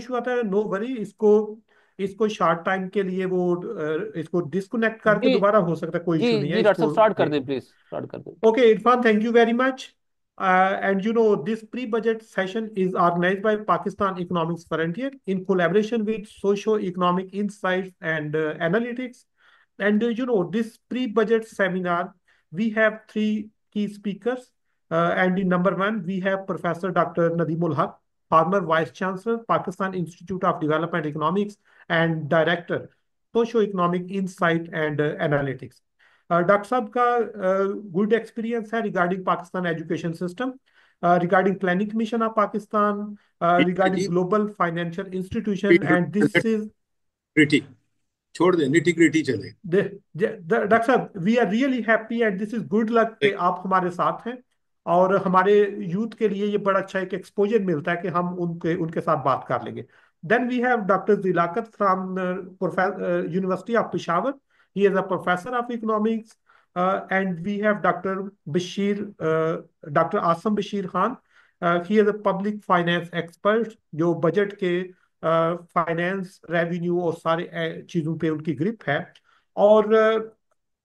Issue आता है, no worry, इसको इसको शार्ट टाइम के लिए वो इसको डिस्कनेक्ट करके जी दोबारा हो सकता है, कोई जी इशू नहीं है जी डॉक्टर साहब इसको स्टार्ट कर दे, देखो। प्लीज स्टार्ट कर दे। Okay, Irfan, thank you very much. And this pre-budget session is organized by Pakistan Economics Frontier in collaboration with Socio-Economic Insights and Analytics. And this pre-budget seminar, we have three key speakers. And in number one, we have Professor Dr. Nadimul Haq, former Vice Chancellor, Pakistan Institute of Development Economics, and Director, Socio-Economic Insight and Analytics. Doctor साहब का good experience है regarding Pakistan education system, regarding planning mission of Pakistan, ठीक है regarding जी। Global financial institution, and this is nitty छोड़ दे, nitty gritty चले। Doctor साहब, we are really happy and this is good luck कि आप हमारे साथ हैं, और हमारे यूथ के लिए ये बड़ा अच्छा एक एक्सपोजर मिलता है कि हम उनके उनके साथ बात कर लेंगे। Then we have doctor Zilakat from university of Peshawar, he is a professor of economics, and we have Dr. Asam Bashir Khan. He is a public finance expert जो बजट के फाइनेंस रेवेन्यू और सारे चीजों पे उनकी ग्रिप है। और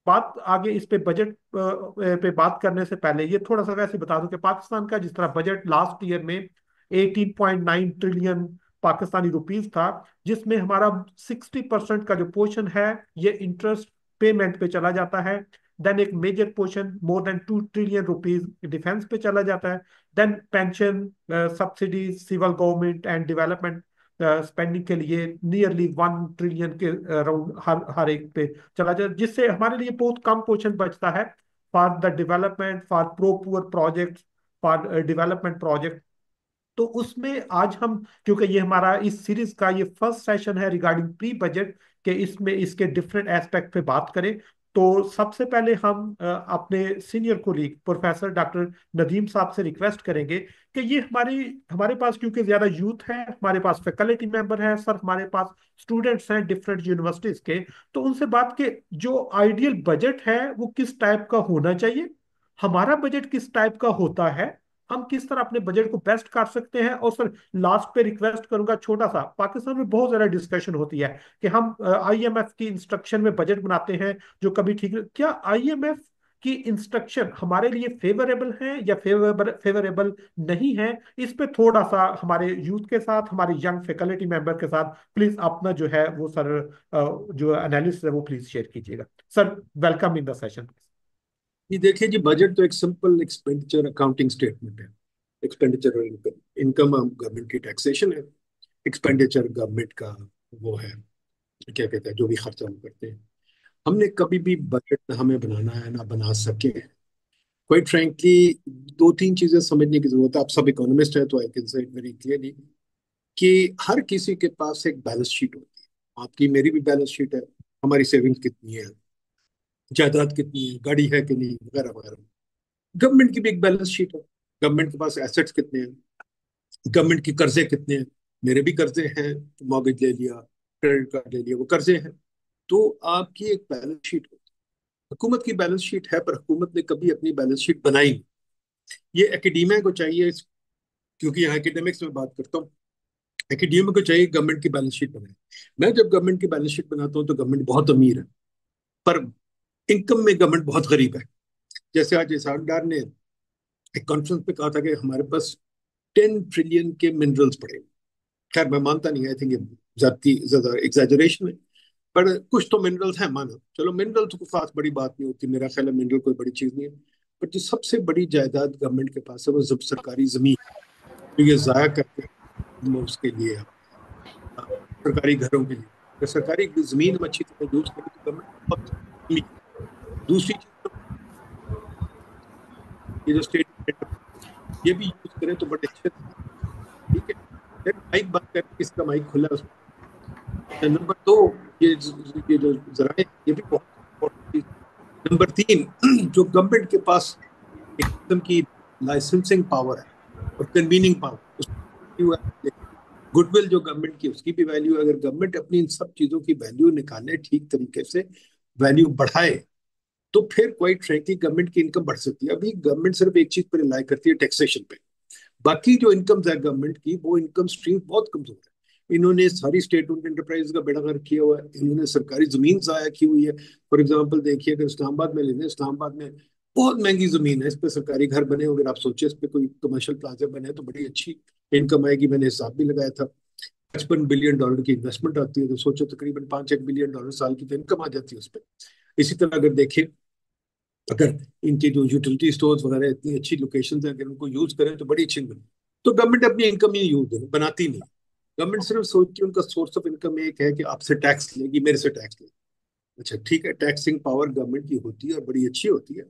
बात आगे इस पे बजट पे बात करने से पहले ये थोड़ा सा वैसे बता दूं कि पाकिस्तान का जिस तरह बजट लास्ट ईयर में 18.9 ट्रिलियन पाकिस्तानी रुपीस था, जिसमें हमारा 60% का जो पोर्शन है ये इंटरेस्ट पेमेंट पे चला जाता है। देन एक major portion more than 2 trillion rupees defence पे चला जाता है। Then pension, subsidy, civil government and development spending के लिए नियरली 1 ट्रिलियन के अराउंड हर हर एक पे चला जाए, जिससे हमारे लिए बहुत कम पोर्शन बचता है for the development, for pro poor project, for development project. तो उसमें आज हम, क्योंकि ये हमारा इस सीरीज का ये फर्स्ट सेशन है रिगार्डिंग प्री बजट, के इसमें इसके डिफरेंट एस्पेक्ट पे बात करें, तो सबसे पहले हम अपने senior colleague professor doctor Nadeem साहब से रिक्वेस्ट करेंगे कि ये हमारी हमारे पास क्योंकि ज्यादा यूथ है, हमारे पास फैकल्टी मेंबर है सर, हमारे पास स्टूडेंट्स हैं डिफरेंट यूनिवर्सिटीज के, तो उनसे बात के जो आइडियल बजट है वो किस टाइप का होना चाहिए, हमारा बजट किस टाइप का होता है, हम किस तरह अपने बजट को बेस्ट कर सकते हैं। और सर लास्ट पे रिक्वेस्ट करूंगा छोटा सा, पाकिस्तान में बहुत ज्यादा डिस्कशन होती है कि हम आईएमएफ की इंस्ट्रक्शन में बजट बनाते हैं जो कभी ठीक, क्या आईएमएफ की इंस्ट्रक्शन हमारे लिए फेवरेबल है या फेवरेबल नहीं है, इस पे थोड़ा सा हमारे यूथ के साथ, हमारे यंग फैकल्टी मेंबर के साथ प्लीज अपना जो है वो सर जो एनालिसिस है वो प्लीज शेयर कीजिएगा। Sir welcome in the session. ये देखिए जी, बजट तो एक सिंपल एक्सपेंडिचर अकाउंटिंग स्टेटमेंट है। एक्सपेंडिचर और इनकम, इनकम गवर्नमेंट की टैक्सेशन है, एक्सपेंडिचर गवर्नमेंट का वो है, क्या कहते हैं, जो भी खर्चा हम करते हैं। हमने कभी भी बजट ना हमें बनाना है ना बना सके। क्वाइट फ्रैंकली, दो तीन चीजें समझने की जरूरत है। आप सब इकोनॉमिस्ट है तो I can say it very clearly कि हर किसी के पास एक बैलेंस शीट होती है। आपकी मेरी भी बैलेंस शीट है, हमारी सेविंग्स कितनी है, जायदाद कितनी है, गाड़ी है कि नहीं, वगैरह वगैरह। गवर्नमेंट की भी एक बैलेंस शीट है, गवर्नमेंट के पास एसेट्स कितने हैं, गवर्नमेंट के कर्जे कितने हैं। मेरे भी कर्जे हैं, मॉर्गेज ले लिया, क्रेडिट कार्ड ले लिया, वो कर्जे हैं। तो आपकी एक बैलेंस शीट होती है। हुकूमत की बैलेंस शीट है, पर हुकूमत ने कभी अपनी बैलेंस शीट बनाई नहीं। ये एकेडमिया को चाहिए, क्योंकि यहाँ एकेडमिक्स में बात करता हूँ, एकेडमिया को चाहिए गवर्नमेंट की बैलेंस शीट बनाए। मैं जब गवर्नमेंट की बैलेंस शीट बनाता हूँ तो गवर्नमेंट बहुत अमीर है, पर इनकम में गवर्नमेंट बहुत गरीब है। जैसे आज इसाकडार ने एक कॉन्फ्रेंस पे कहा था कि हमारे पास 10 ट्रिलियन के मिनरल्स पड़े। खैर मैं मानता नहीं, आई थिंक ये ज्यादा एग्जैजरेशन है, पर कुछ तो मिनरल्स हैं, माना चलो। मिनरल तो कोई खास बड़ी बात नहीं होती, मेरा ख्याल है मिनरल कोई बड़ी चीज नहीं है। पर जो सबसे बड़ी जायदाद गवर्नमेंट के पास है वो जब सरकारी जमीन, जो ये जाया करते हैं उसके लिए, सरकारी घरों के लिए। अगर सरकारी जमीन हम अच्छी तरह यूज करें तो गवर्नमेंट बहुत अमीर है। दूसरी चीज, ये जो स्टेट, ये भी यूज करें तो बड़े अच्छे से। ठीक है, फिर माइक बंद करके इसका माइक खुला है उसमें। नंबर दो, ये जो जराए, ये भी बहुत इंपॉर्टेंट चीज। नंबर तीन, जो गवर्नमेंट के पास एक किस्म की लाइसेंसिंग पावर है और कन्वीनिंग पावर, उसकी वैल्यू है। गुडविल जो गवर्नमेंट की, उसकी भी वैल्यू है। अगर गवर्नमेंट अपनी इन सब चीजों की वैल्यू निकाले, ठीक तरीके से वैल्यू बढ़ाए, तो फिर क्वाइट फ्रैंकली गवर्नमेंट की इनकम बढ़ सकती है। अभी गवर्नमेंट सिर्फ एक चीज पर रिलाई करती है, टैक्सेशन पे। बाकी जो इनकम है गवर्नमेंट की, वो इनकम स्ट्रीम बहुत कमजोर है। इन्होंने सारी स्टेट ओन्ड एंटरप्राइज का बेड़ा गर्क किया हुआ है, इन्होंने सरकारी जमीन जाया की हुई है। फॉर एग्जाम्पल देखिए, अगर इस्लामाबाद में लेते, इस्लामाबाद में बहुत महंगी जमीन है, इस पे सरकारी घर बने, अगर आप सोचे इस पे कोई कमर्शियल प्लाजा बने तो बड़ी अच्छी इनकम आएगी। मैंने हिसाब भी लगाया था, $55 बिलियन की इन्वेस्टमेंट आती है, तो सोचो तकरीबन 5-1 बिलियन साल की तो इनकम आ जाती है उस पर। इसी तरह अगर देखें, अगर इनके जो यूटिलिटी स्टोर्स वगैरह इतनी अच्छी लोकेशन है, अगर उनको यूज करें तो बड़ी अच्छी इनकम। तो गवर्नमेंट अपनी इनकम ही यूज बनाती नहीं। गवर्नमेंट सिर्फ सोचती है उनका सोर्स ऑफ इनकम एक है कि आपसे टैक्स लेगी, मेरे से टैक्स लेगी। अच्छा ठीक है, टैक्सिंग पावर गवर्नमेंट की होती है और बड़ी अच्छी होती है,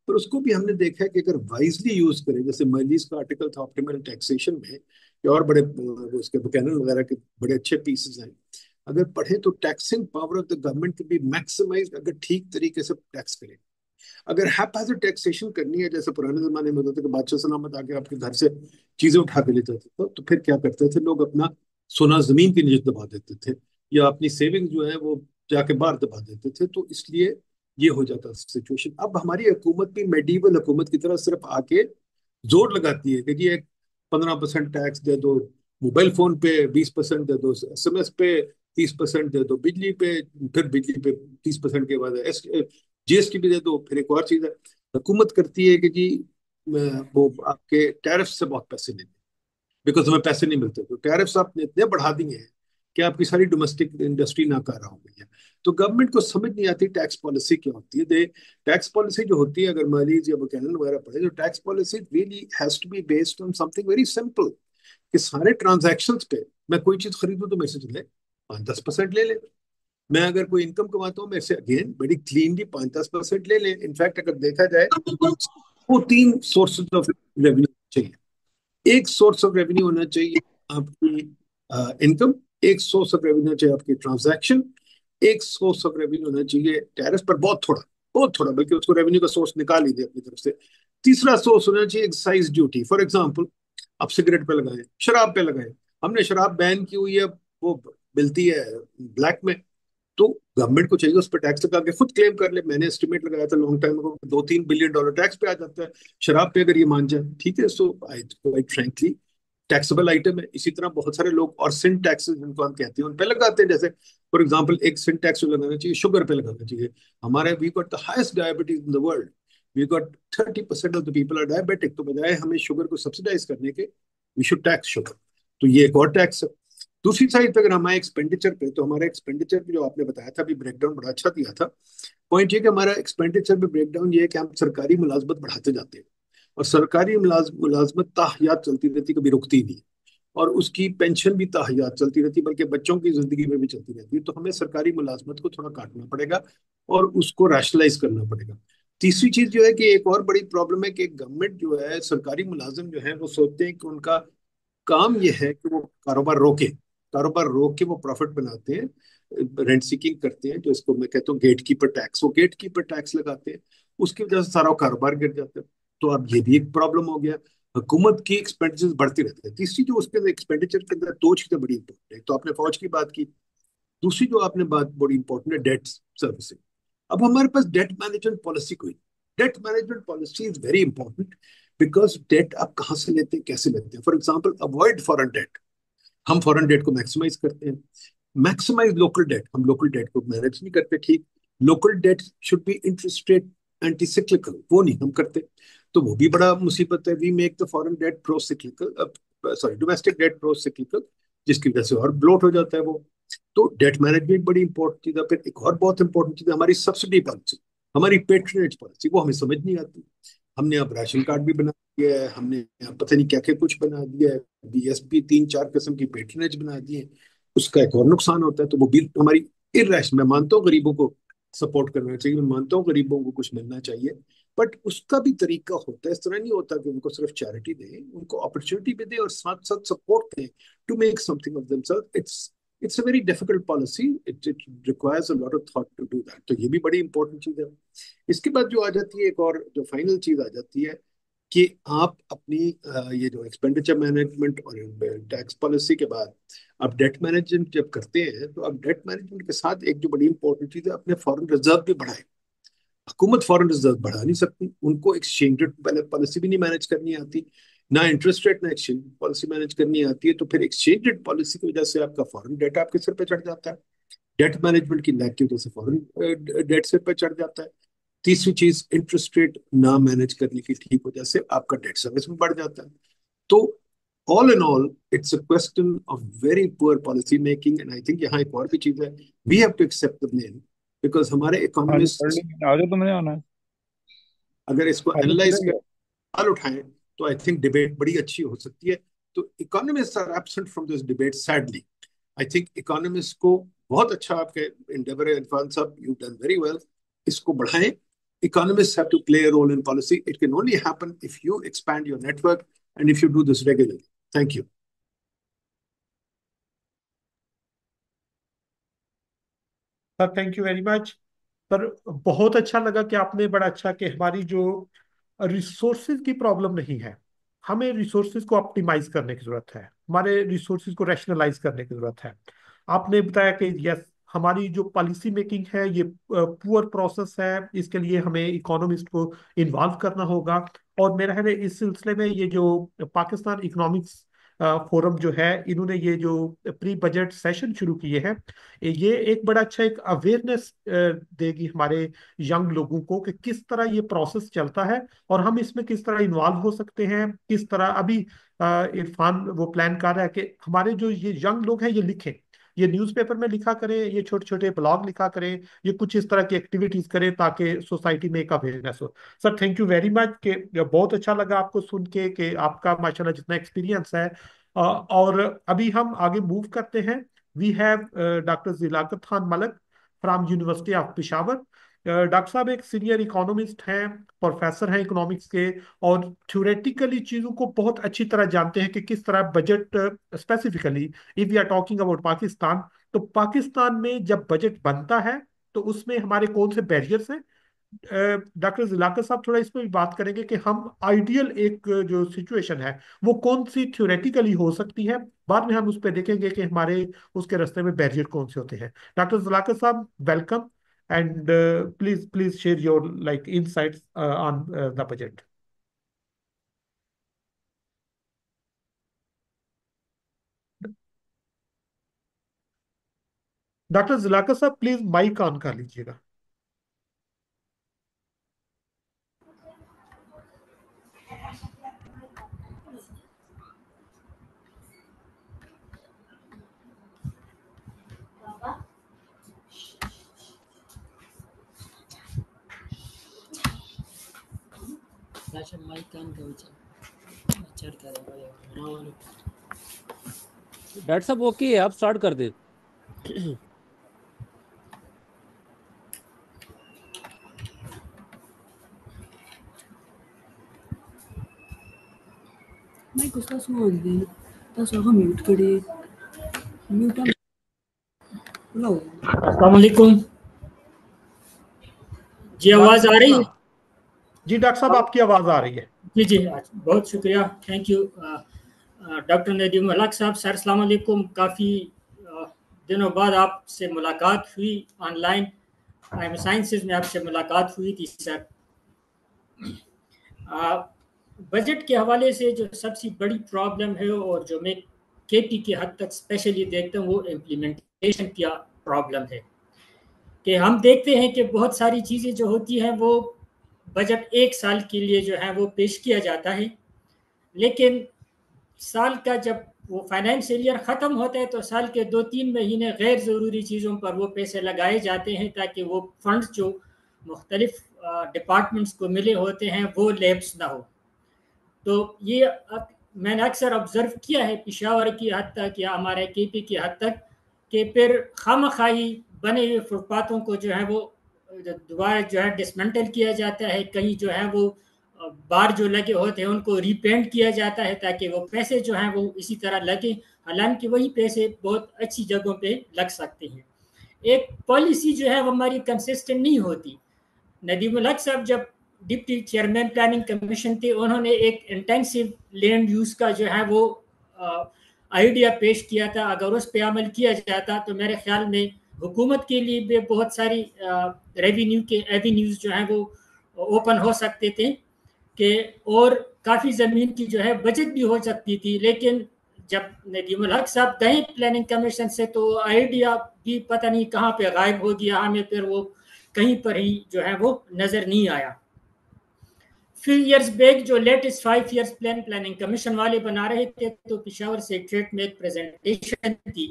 पर उसको भी हमने देखा है कि अगर वाइजली यूज करें, जैसे मर्लिस का आर्टिकल था ऑप्टिमल टैक्सेशन में, या और बड़े उसके बुकैनन वगैरह के बड़े अच्छे पीसेस हैं, अगर पढ़े तो taxing power of the government भी मैक्सिमाइज अगर ठीक तरीके से टैक्स करें। अगर हैप्पैज़र्ड टैक्सेशन करनी है, जैसे पुराने जमाने में होता था कि बादशाह सलामत आके आपके घर से चीजें उठा के ले जाते थे, तो फिर क्या करते थे लोग, अपना सोना जमीन के नीचे दबा देते थे, या अपनी सेविंग जो है वो जाके बाहर दबा देते थे। तो इसलिए ये हो जाता सिचुएशन। अब हमारी हुकूमत भी मेडिवल हुकूमत की तरह सिर्फ आके जोर लगाती है कि जी एक 15% टैक्स दे दो, मोबाइल फोन पे 20% दे दो, एसएमएस पे 30% दे दो, बिजली पे, फिर बिजली पे 30% के बाद जीएसटी भी दे दो। फिर एक और चीज है, हुकूमत करती है कि जी वो आपके टैरिफ से बहुत पैसे लेते हैं, बिकॉज हमें पैसे नहीं मिलते, तो टैरिफ्स आपने इतने बढ़ा दिए हैं कि आपकी सारी डोमेस्टिक इंडस्ट्री नाकारा हो गई है। तो गवर्नमेंट को समझ नहीं आती टैक्स पॉलिसी क्या होती है। दे टैक्स पॉलिसी जो होती है, अगर मालीज या बुकैनन वगैरह पढ़े, जो tax policy really has to be based on something very simple, कि सारे ट्रांजैक्शंस पे मैं कोई चीज खरीदूं तो मेरे से चले 5-10% ले ले। मैं अगर कोई इनकम कमाता हूँ, मेरे से अगेन बड़ी क्लीनली 5-10% ले ले। इनफैक्ट अगर देखा जाए, वो तीन सोर्सेज ऑफ रेवेन्यू चाहिए। एक सोर्स ऑफ रेवेन्यू होना चाहिए आपकी इनकम, एक सोर्स ऑफ रेवेन्यू चाहिए आपकी ट्रांजैक्शन, एक सोर्स ऑफ रेवेन्यू होना चाहिए टैरिफ पर बहुत थोड़ा, बहुत थोड़ा, बल्कि उसको रेवेन्यू का सोर्स निकाल ही दे अपनी तरफ से। तीसरा सोर्स होना चाहिए एक्साइज ड्यूटी। फॉर एग्जाम्पल, आप सिगरेट पे लगाएं, शराब पे लगाएं, हमने शराब बैन की हुई है, वो मिलती है ब्लैक में, तो गवर्नमेंट को चाहिए उस पर टैक्स लगा के खुद क्लेम कर ले। मैंने एस्टिमेट लगाया था लॉन्ग टाइम को, $2-3 बिलियन टैक्स पे आ जाता है शराब पे, अगर ये मान जाए। ठीक है, so I quite frankly taxable item है। इसी तरह बहुत सारे लोग और सिन टैक्सेस जिनको हम कहते हैं उन पे लगाते हैं। जैसे फॉर एग्जांपल, एक सिन टैक्स लगाना चाहिए शुगर पे लगाना चाहिए। हमारे we got the highest diabetes in the world, we got 30% of the people are diabetic. तो बजाय हमें शुगर को सब्सिडाइज करने के, वी शुड टैक्स शुगर। तो ये एक और टैक्स है। दूसरी साइड पे अगर हमारे एक्सपेंडिचर पे, तो हमारे एक्सपेंडिचर पे जो आपने बताया था, अभी ब्रेकडाउन बड़ा अच्छा दिया था। पॉइंट ये कि हमारा एक्सपेंडिचर में ब्रेकडाउन ये है कि हम सरकारी मुलाजमत बढ़ाते जाते हैं, और सरकारी मुलाजमत ताहयात चलती रहती, कभी रुकती नहीं, और उसकी पेंशन भी ताहयात चलती रहती, बल्कि बच्चों की जिंदगी में भी चलती रहती है। तो हमें सरकारी मुलाजमत को थोड़ा काटना पड़ेगा और उसको रैशनलाइज करना पड़ेगा। तीसरी चीज जो है कि एक और बड़ी प्रॉब्लम है कि गवर्नमेंट जो है, सरकारी मुलाजिम जो है, वो सोचते हैं कि उनका काम ये है कि वो कारोबार रोके, कारोबार रोक के वो प्रॉफिट बनाते हैं, रेंट सीकिंग करते हैं, जो इसको मैं कहता हूँ गेट कीपर टैक्स, वो गेट कीपर टैक्स लगाते हैं, उसकी वजह से सारा कारोबार गिर जाता है। तो अब ये भी एक प्रॉब्लम हो गया, हुकूमत की एक्सपेंडिचर बढ़ती रहती है। तीसरी जो उसके एक्सपेंडिचर के अंदर दो चीजें बड़ी इंपॉर्टेंट है, तो आपने फौज की बात की, दूसरी जो आपने बात बड़ी इंपॉर्टेंट है डेट सर्विसिंग। अब हमारे पास डेट मैनेजमेंट पॉलिसी कोई, debt management policy is very important, because debt आप कहाँ से लेते हैं, कैसे लेते हैं। For example, avoid foreign debt, हम फॉरेन डेट को मैक्सिमाइज करते हैं। मैक्सिमाइज लोकल डेट, हम लोकल डेट को मैनेज नहीं करते ठीक। Local debt should be interest rate anti cyclical, वो नहीं हम करते, तो वो भी बड़ा मुसीबत है। We make the foreign debt pro cyclical, sorry domestic debt pro cyclical, जिसकी वजह से और ब्लोट हो जाता है वो। तो डेट मैनेजमेंट बड़ी इंपॉर्टेंट चीज है। फिर एक और बहुत इंपॉर्टेंट चीज है हमारी सब्सिडी पॉलिसी, हमारी पेट्रोनेज पॉलिसी, वो हमें समझ नहीं आती। हमने अब राशन कार्ड भी बना दिया है, हमने अब पता नहीं क्या क्या कुछ बना दिया है, बीएसपी 3-4 किस्म की पेट्रोनेज बना दी है। उसका एक और नुकसान होता है, तो वो भी हमारी इरेशनल। मैं मानता हूँ गरीबों को सपोर्ट करना चाहिए, मैं मानता हूँ गरीबों को कुछ मिलना चाहिए, बट उसका भी तरीका होता है। इस तरह नहीं होता कि उनको सिर्फ चैरिटी दें, उनको अपॉर्चुनिटी भी दें और साथ साथ सपोर्ट दें to make something of themself. It's a very difficult policy, it requires a lot of thought to do that. तो ये भी बड़ी इंपॉर्टेंट चीज है। इसके बाद जो आ जाती है, एक और जो फाइनल चीज आ जाती है, कि आप अपनी ये जो एक्सपेंडिचर मैनेजमेंट और टैक्स पॉलिसी के बाद आप डेट मैनेजमेंट जब करते हैं, तो आप डेट मैनेजमेंट के साथ एक जो बड़ी इंपॉर्टेंट चीज है, अपने फॉरेन रिजर्व भी बढ़ाए। हुकूमत फॉरेन रिजर्व बढ़ा नहीं सकती, उनको एक्सचेंज रेट पहले पॉलिसी भी नहीं मैनेज करनी आती, ना इंटरेस्ट रेट ना एक्सचेंज पॉलिसी मैनेज करनी आती है, तो फिर एक्सचेंज रेट पॉलिसी की वजह से आपका फॉरेन डेट आपके सिर पे चढ़ जाता है, डेट मैनेजमेंट की लैक की वजह से फॉरेन डेट सिर पे चढ़ जाता है। तीसरी चीज, इंटरेस्ट रेट ना मैनेज करने की ठीक वजह से आपका डेट सर्विस में बढ़ जाता है। तो all in all it's a question of very poor policy making, and I think यहाँ एक और भी चीज है, we have to accept the blame, because हमारे हाँ जी, पढ़ इकोनॉमिस्ट ली, आ जाओ, तुमने आना है। अगर इसको आ जाओ, एनालाइज चले कर गए। सवाल उठाएं तो आई थिंक डिबेट बड़ी अच्छी हो सकती है। तो economist are absent from this debate sadly. I think economist को बहुत अच्छा आपके इंडेवर है इरफान साहब, यू डन वेरी वेल, इसको बढ़ाएं। Economists have to play a role in policy. It can only happen if you expand your network and if you do this regularly. Thank you. Sir thank you very much. Sir बहुत अच्छा लगा कि आपने बड़ा अच्छा कि हमारी जो रिसोर्सेज की प्रॉब्लम नहीं है, हमें रिसोर्सेज को ऑप्टिमाइज करने की जरूरत है, हमारे रिसोर्सेज को रैशनलाइज करने की जरूरत है। आपने बताया कि यस, हमारी जो पॉलिसी मेकिंग है ये पुअर प्रोसेस है, इसके लिए हमें इकोनॉमिस्ट को इन्वॉल्व करना होगा। और मेरा है इस सिलसिले में ये जो पाकिस्तान इकोनॉमिक्स फोरम जो है, इन्होंने ये जो प्री बजट सेशन शुरू किए हैं, ये एक बड़ा अच्छा एक अवेयरनेस देगी हमारे यंग लोगों को कि किस तरह ये प्रोसेस चलता है और हम इसमें किस तरह इन्वॉल्व हो सकते हैं। किस तरह अभी इरफान वो प्लान कर रहा है कि हमारे जो ये यंग लोग हैं ये लिखें, ये न्यूज़पेपर में लिखा करें, ये छोटे छोटे ब्लॉग लिखा करें, ये कुछ इस तरह की एक्टिविटीज करें ताकि सोसाइटी में एक अवेयरनेस हो। Sir thank you very much कि बहुत अच्छा लगा आपको सुन के कि आपका माशाल्लाह जितना एक्सपीरियंस है। और अभी हम आगे मूव करते हैं। We have doctor Zilakat Khan Malak from university of Peshawar. Doctor साहब एक सीनियर इकोनॉमिस्ट हैं, प्रोफेसर हैं इकोनॉमिक्स के, और थ्योरेटिकली चीज़ों को बहुत अच्छी तरह जानते हैं कि किस तरह budget, specifically if we are talking about Pakistan, तो पाकिस्तान में जब बजट बनता है तो उसमें हमारे कौन से बैरियर्स हैं। डॉक्टर जिलाकर साहब थोड़ा इस पर भी बात करेंगे कि हम आइडियल एक जो सिचुएशन है वो कौन सी थ्योरेटिकली हो सकती है, बाद में हम उस पर देखेंगे कि हमारे उसके रास्ते में बैरियर कौन से होते हैं। डॉक्टर जिलाकर साहब welcome, and please please share your like insights on the budget. Doctor Zilakar साहब प्लीज माइक ऑन कर लीजिएगा। डॉक्टर साहब ओके है, आप स्टार्ट कर दे। मैं कुछ सुन दे तो हम म्यूट करे म्यूट लो। अस्सलाम वालेकुम जी, आवाज आ रही है? जी डॉक्टर साहब आपकी आवाज आ रही है। जी जी, बहुत शुक्रिया, thank you doctor Nadeem Malik साहब। सर अस्सलाम वालेकुम। काफ़ी दिनों बाद आपसे मुलाकात हुई ऑनलाइन, आई साइंसेज में आपसे मुलाकात हुई थी सर। बजट के हवाले से जो सबसे बड़ी प्रॉब्लम है और जो मैं केपी के हद तक स्पेशली देखता हूँ वो इम्प्लीमेंटेशन की प्रॉब्लम है। कि हम देखते हैं कि बहुत सारी चीज़ें जो होती हैं वो बजट एक साल के लिए जो है वो पेश किया जाता है, लेकिन साल का जब वो फाइनेंशियल ईयर ख़त्म होता है तो साल के 2-3 महीने गैर ज़रूरी चीज़ों पर वो पैसे लगाए जाते हैं ताकि वो फंड्स जो मुख्तलिफ डिपार्टमेंट्स को मिले होते हैं वो लैप्स ना हो। तो ये मैंने अक्सर ऑब्ज़र्व किया है पेशावर की हद तक या हमारे केपी की हद तक कि फिर खामखाही बने हुए फुटपाथों को जो है वो दोबारा जो है डिसमेंटल किया जाता है, कहीं जो है वो बार जो लगे होते हैं उनको रीपेंट किया जाता है ताकि वो पैसे जो हैं वो इसी तरह लगे, हालांकि वही पैसे बहुत अच्छी जगहों पे लग सकते हैं। एक पॉलिसी जो है वो हमारी कंसिस्टेंट नहीं होती। नदीम उल हक साहब जब डिप्टी चेयरमैन प्लानिंग कमीशन थे, उन्होंने एक इंटेंसिव लैंड यूज़ का जो है वो आइडिया पेश किया था। अगर उस पर अमल किया जाता तो मेरे ख्याल में हुकूमत के लिए भी बहुत सारी रेवेन्यू के एवेन्यूज़ जो हैं वो ओपन हो सकते थे। कि और काफ़ी ज़मीन की जो है बचत भी हो सकती थी, लेकिन जब नदीमुल हक साहब गए प्लानिंग कमीशन से तो आइडिया भी पता नहीं कहाँ पे गायब हो गया, हमें फिर वो कहीं पर ही जो है वो नज़र नहीं आया। फ्यू ईयर्स बैक जो लेटेस्ट 5 ईयर्स प्लानिंग कमीशन वाले बना रहे थे, तो पिशावर सेक्रेटरीट में एक प्रेजेंटेशन थी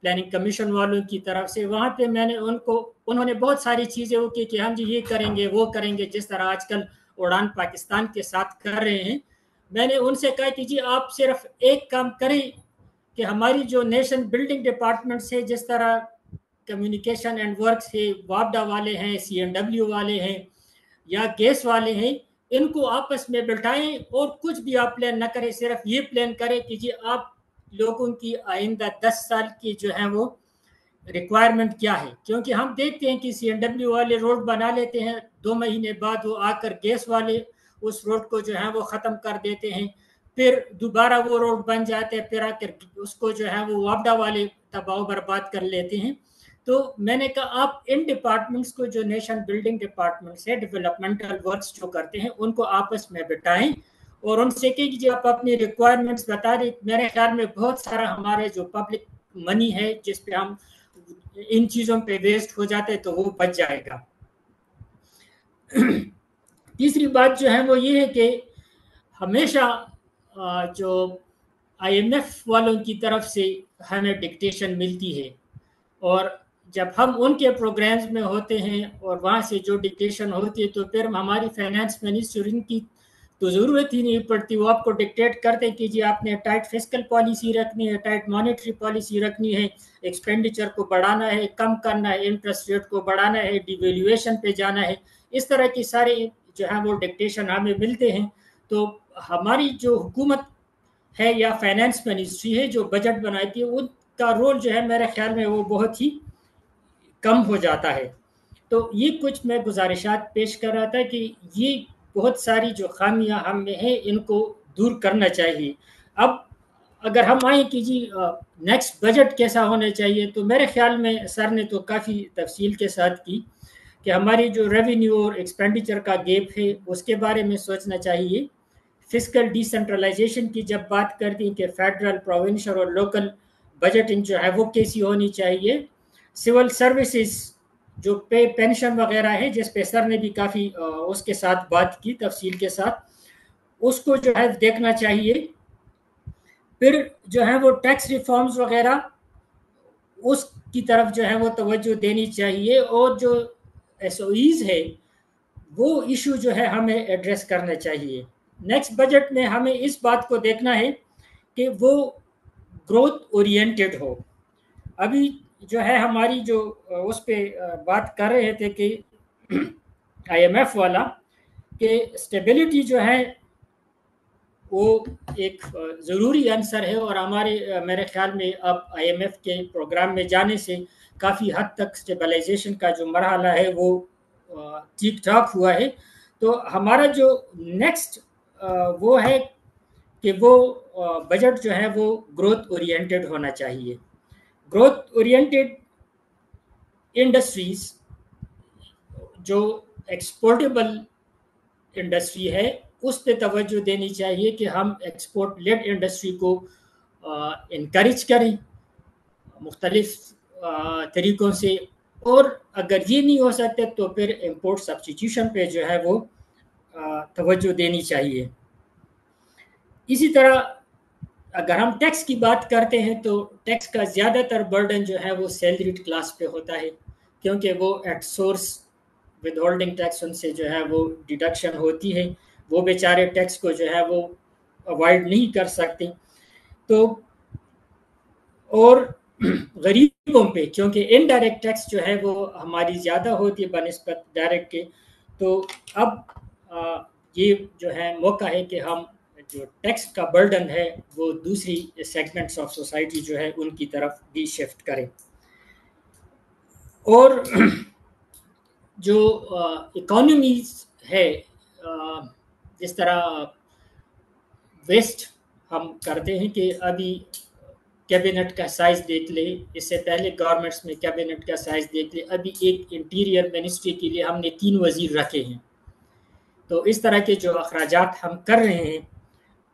प्लानिंग कमीशन वालों की तरफ से। वहाँ पे उन्होंने बहुत सारी चीज़ें वो की कि हम जी ये करेंगे वो करेंगे, जिस तरह आजकल उड़ान पाकिस्तान के साथ कर रहे हैं। मैंने उनसे कहा कि जी आप सिर्फ एक काम करें कि हमारी जो नेशन बिल्डिंग डिपार्टमेंट से, जिस तरह कम्युनिकेशन एंड वर्क्स है, वापडा वाले हैं, CNW वाले हैं या गैस वाले हैं, इनको आपस में बैठाएं और कुछ भी आप प्लान ना करें, सिर्फ ये प्लान करें कि जी आप लोगों की आइंदा 10 साल की जो है वो रिक्वायरमेंट क्या है। क्योंकि हम देखते हैं कि CNW वाले रोड बना लेते हैं, 2 महीने बाद वो आकर गैस वाले उस रोड को जो है वो ख़त्म कर देते हैं, फिर दोबारा वो रोड बन जाते हैं, फिर आकर उसको जो है वो वापडा वाले तबाह बर्बाद कर लेते हैं। तो मैंने कहा आप इन डिपार्टमेंट्स को, जो नेशन बिल्डिंग डिपार्टमेंट्स है, डेवलपमेंटल वर्क्स जो करते हैं, उनको आपस में बिठाएं और उनसे कहिए कि आप अपनी रिक्वायरमेंट्स बता दें। मेरे ख्याल में बहुत सारा हमारे जो पब्लिक मनी है जिस पे हम इन चीज़ों पे वेस्ट हो जाते हैं, तो वो बच जाएगा। तीसरी बात जो है वो ये है कि हमेशा जो IMF वालों की तरफ से हमें डिक्टेशन मिलती है, और जब हम उनके प्रोग्राम्स में होते हैं और वहाँ से जो डिक्टेशन होती है, तो फिर हमारी फाइनेंस मिनिस्टर की तो ज़रूरत ही नहीं पड़ती। वो आपको डिक्टेट करते हैं कि जी आपने टाइट फिस्कल पॉलिसी रखनी है, टाइट मॉनेटरी पॉलिसी रखनी है, एक्सपेंडिचर को बढ़ाना है, कम करना है, इंटरेस्ट रेट को बढ़ाना है, डिवेल्यूएशन पे जाना है। इस तरह की सारे जो है वो डिक्टेशन हमें मिलते हैं। तो हमारी जो हुकूमत है या फाइनेंस मिनिस्ट्री है जो बजट बनाती है, उनका रोल जो है मेरे ख्याल में वो बहुत ही कम हो जाता है। तो ये कुछ मैं गुजारिशात पेश कर रहा था कि ये बहुत सारी जो खामियां हम में हैं, इनको दूर करना चाहिए। अब अगर हम आए कि जी नेक्स्ट बजट कैसा होना चाहिए, तो मेरे ख्याल में सर ने तो काफ़ी तफसील के साथ की कि हमारी जो रेवेन्यू और एक्सपेंडिचर का गैप है उसके बारे में सोचना चाहिए। फिजिकल डिसेंट्रलाइजेशन की जब बात करती हैं कि फेडरल, प्रोविंशियल और लोकल बजटिंग जो है वो कैसी होनी चाहिए। सिविल सर्विसेज जो पेंशन वगैरह है, जिस पे सर ने भी काफ़ी उसके साथ बात की तफसील के साथ, उसको जो है देखना चाहिए। फिर जो है वो टैक्स रिफॉर्म्स वगैरह, उसकी तरफ जो है वो तवज्जो देनी चाहिए, और जो SOEs है वो इशू जो है हमें एड्रेस करना चाहिए। नेक्स्ट बजट में हमें इस बात को देखना है कि वो ग्रोथ ओरिएंटेड हो। अभी जो है हमारी जो उस पर बात कर रहे थे कि IMF वाला कि स्टेबिलिटी जो है वो एक ज़रूरी आंसर है, और हमारे मेरे ख्याल में अब IMF के प्रोग्राम में जाने से काफ़ी हद तक स्टेबलाइजेशन का जो मरहला है वो ठीक ठाक हुआ है। तो हमारा जो नेक्स्ट वो है कि वो बजट जो है वो ग्रोथ ओरिएंटेड होना चाहिए। ग्रोथ ओरिएंटेड इंडस्ट्रीज, जो एक्सपोर्टेबल इंडस्ट्री है, उस पर तवज्जो देनी चाहिए कि हम एक्सपोर्ट लेड इंडस्ट्री को इनकरेज करें मुख्तलिफ तरीक़ों से, और अगर ये नहीं हो सकते तो फिर इंपोर्ट सब्स्टिट्यूशन पे जो है वो तवज्जो देनी चाहिए। इसी तरह अगर हम टैक्स की बात करते हैं तो टैक्स का ज़्यादातर बर्डन जो है वो सैलरीड क्लास पे होता है, क्योंकि वो at source with holding tax उनसे जो है वो डिडक्शन होती है, वो बेचारे टैक्स को जो है वो अवॉइड नहीं कर सकते। तो और गरीबों पे, क्योंकि इनडायरेक्ट टैक्स जो है वो हमारी ज़्यादा होती है बनिस्बत डायरेक्ट के, तो अब ये जो है मौका है कि हम जो टैक्स का बर्डन है वो दूसरी सेगमेंट्स ऑफ सोसाइटी जो है उनकी तरफ भी शिफ्ट करें। और जो इकोनॉमीज है, जिस तरह वेस्ट हम करते हैं कि अभी कैबिनेट का साइज़ देख ले, इससे पहले गवर्नमेंट्स में कैबिनेट का साइज़ देख ले, अभी एक इंटीरियर मिनिस्ट्री के लिए हमने 3 वज़ीर रखे हैं। तो इस तरह के जो अखराजात हम कर रहे हैं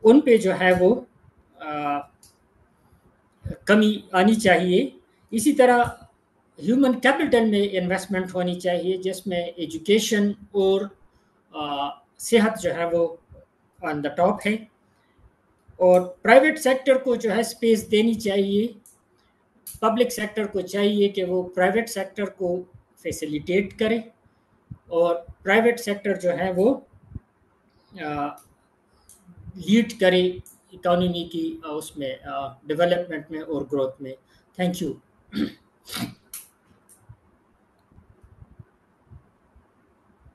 उन पे जो है वो कमी आनी चाहिए। इसी तरह ह्यूमन कैपिटल में इन्वेस्टमेंट होनी चाहिए जिसमें एजुकेशन और सेहत जो है वो ऑन द टॉप है, और प्राइवेट सेक्टर को जो है स्पेस देनी चाहिए। पब्लिक सेक्टर को चाहिए कि वो प्राइवेट सेक्टर को फैसिलिटेट करे, और प्राइवेट सेक्टर जो है वो लीड करे इकोनॉमी की उसमें डेवलपमेंट में और ग्रोथ में। Thank you.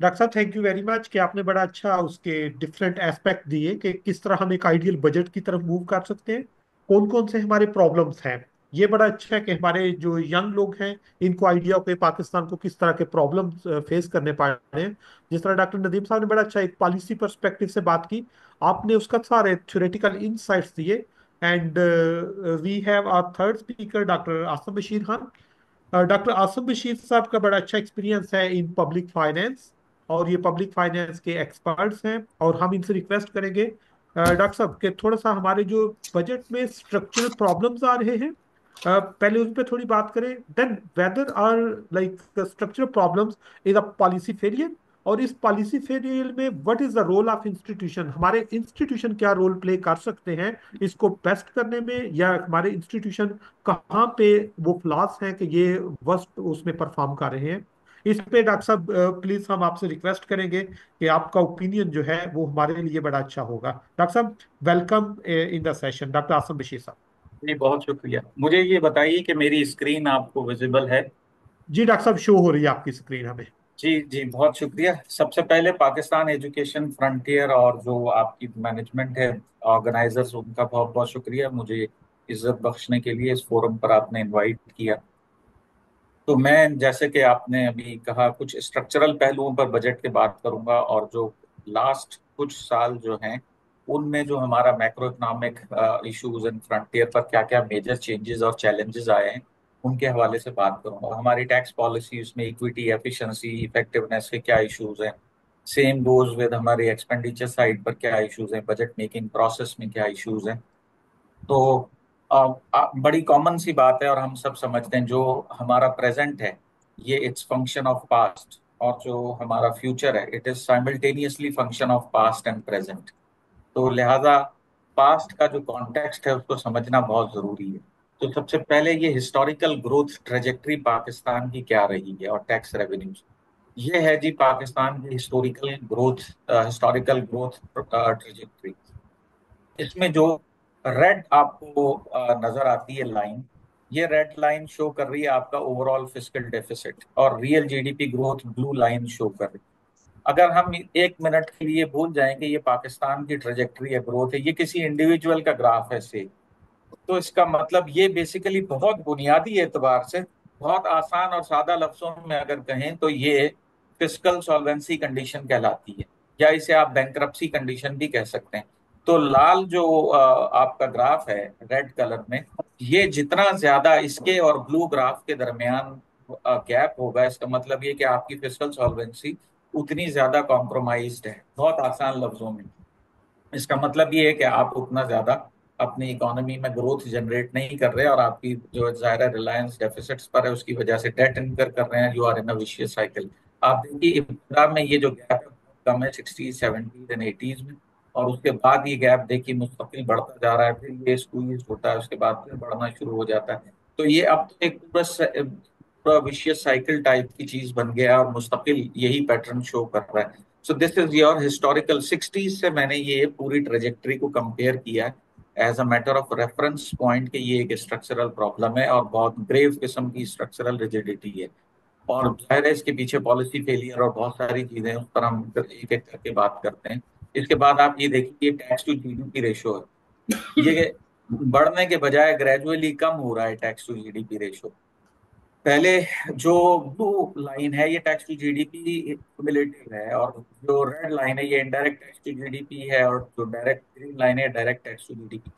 डॉक्टर साहब, थैंक यू वेरी मच कि आपने बड़ा अच्छा उसके डिफरेंट एस्पेक्ट दिए कि किस तरह हम एक आइडियल बजट की तरफ मूव कर सकते हैं, कौन कौन से हमारे प्रॉब्लम्स हैं। ये बड़ा अच्छा है कि हमारे जो यंग लोग हैं इनको आइडिया हो कि पाकिस्तान को किस तरह के प्रॉब्लम्स फेस करने पड़ रहे हैं। जिस तरह डॉक्टर नदीम साहब ने बड़ा अच्छा एक पॉलिसी पर्सपेक्टिव से बात की, आपने उसका सारे थ्योरेटिकल इनसाइट्स दिए। And we have our third speaker doctor Asim Bashir Khan. Doctor Asif Bashir साहब का बड़ा अच्छा एक्सपीरियंस है इन पब्लिक फाइनेंस, और ये पब्लिक फाइनेंस के एक्सपर्ट्स हैं। और हम इनसे रिक्वेस्ट करेंगे डॉक्टर साहब कि थोड़ा सा हमारे जो बजट में स्ट्रक्चरल प्रॉब्लम्स आ रहे हैं पहले उन पे थोड़ी बात करें, then whether are like structural problems is a policy failure, और इस पॉलिसी फेलियर में what is the role of institution, हमारे इंस्टीट्यूशन क्या रोल प्ले कर सकते हैं इसको बेस्ट करने में, या हमारे इंस्टीट्यूशन कहाँ पे वो फ्लॉस हैं कि ये वर्स्ट उसमें परफॉर्म कर रहे हैं। इस पे डॉक्टर साहब प्लीज हम आपसे रिक्वेस्ट करेंगे कि आपका ओपिनियन जो है वो हमारे लिए बड़ा अच्छा होगा। डॉक्टर साहब, welcome in the session. Doctor Asim Bashir साहब। जी बहुत शुक्रिया। मुझे ये बताइए कि मेरी स्क्रीन आपको विजिबल है? जी डॉक्टर साहब, शो हो रही है आपकी स्क्रीन हमें। जी जी, बहुत शुक्रिया। सबसे पहले पाकिस्तान एजुकेशन फ्रंटियर और जो आपकी मैनेजमेंट है, ऑर्गेनाइजर्स, उनका बहुत बहुत शुक्रिया मुझे इज्जत बख्शने के लिए, इस फोरम पर आपने इनवाइट किया। तो मैं, जैसे कि आपने अभी कहा, कुछ स्ट्रक्चरल पहलुओं पर बजट की बात करूंगा, और जो लास्ट कुछ साल जो हैं उनमें जो हमारा macro economic issues and frontier पर क्या क्या मेजर चेंजेस और चैलेंजेस आए हैं उनके हवाले से बात करूंगा। हमारी टैक्स पॉलिसी, उसमें इक्विटी, एफिशिएंसी, इफेक्टिवनेस के क्या इश्यूज हैं। सेम गोज विद हमारे एक्सपेंडिचर साइड पर क्या इश्यूज हैं, बजट मेकिंग प्रोसेस में क्या इश्यूज हैं। तो बड़ी कॉमन सी बात है और हम सब समझते हैं, जो हमारा प्रेजेंट है ये इट्स फंक्शन ऑफ पास्ट, और जो हमारा फ्यूचर है it is simultaneously function of past and present. तो लिहाजा पास्ट का जो कॉन्टेक्स्ट है उसको समझना बहुत जरूरी है। तो सबसे पहले ये हिस्टोरिकल ग्रोथ ट्रेजेक्ट्री पाकिस्तान की क्या रही है और टैक्स रेवेन्यूज, ये है जी पाकिस्तान की हिस्टोरिकल ग्रोथ ट्रेजेक्ट्री। इसमें जो रेड आपको नजर आती है लाइन, ये रेड लाइन शो कर रही है आपका ओवरऑल फिस्कल डेफिसिट, और real GDP growth blue line show कर रही है। अगर हम एक मिनट के लिए भूल जाएंगे ये पाकिस्तान की ट्रेजेक्ट्री है, ग्रोथ है, ये किसी इंडिविजुअल का ग्राफ है से, तो इसका मतलब ये बेसिकली बहुत बुनियादी एतबार से, बहुत आसान और सादा लफ्जों में अगर कहें तो ये फिस्कल सॉल्वेंसी कंडीशन कहलाती है, या इसे आप बैंक्रप्सी कंडीशन भी कह सकते हैं। तो लाल जो आपका ग्राफ है रेड कलर में, ये जितना ज्यादा इसके और ब्लू ग्राफ के दरमियान गैप होगा, इसका मतलब ये कि आपकी फिस्कल सॉल्वेंसी उतनी ज्यादा कॉम्प्रोमाइज्ड है। बहुत आसान लफ्जों में इसका मतलब ये है कि आप उतना ज्यादा अपनी इकोनॉमी में ग्रोथ जनरेट नहीं कर रहे, और आपकी जो ज़ाहिर रिलायंस डेफिसिट्स पर है उसकी वजह से डेट इनकर कर रहे हैं, you are in a vicious cycle. आप देखिए इब्तदा में ये जो गैप है बहुत कम है, 60s 70s एंड 80s में, और उसके बाद ये गैप देखिए मुस्तकिल बढ़ता जा रहा है, फिर ये स्क्वीज होता है, उसके बाद फिर बढ़ना शुरू हो जाता है। तो ये अब तो एक पूरा विशियस साइकिल टाइप की चीज बन गया है, और मुस्तकिल यही पैटर्न शो कर रहा है। So this is your historical 60s से मैंने ये पूरी ट्रेजेक्ट्री को कंपेयर किया है as a matter of reference point कि ये एक स्ट्रक्चरल प्रॉब्लम है और बहुत ग्रेव किस्म की स्ट्रक्चरल रिजिडिटी है। और जाहिर है इसके पीछे पॉलिसी फेलियर और बहुत सारी चीजें हैं, उस पर हम एक एक करके बात करते हैं। इसके बाद आप ये देखिए टैक्स टू जीडीपी रेशो है, ये बढ़ने के बजाय ग्रेजुअली कम हो रहा है टैक्स टू जीडीपी रेशो। पहले जो ब्लू लाइन है ये टैक्स टू जीडीपी क्युमुलेटिव है, और जो रेड लाइन है ये इनडायरेक्ट टैक्स टू जीडीपी है, और जो डायरेक्ट ग्रीन लाइन है direct tax to GDP.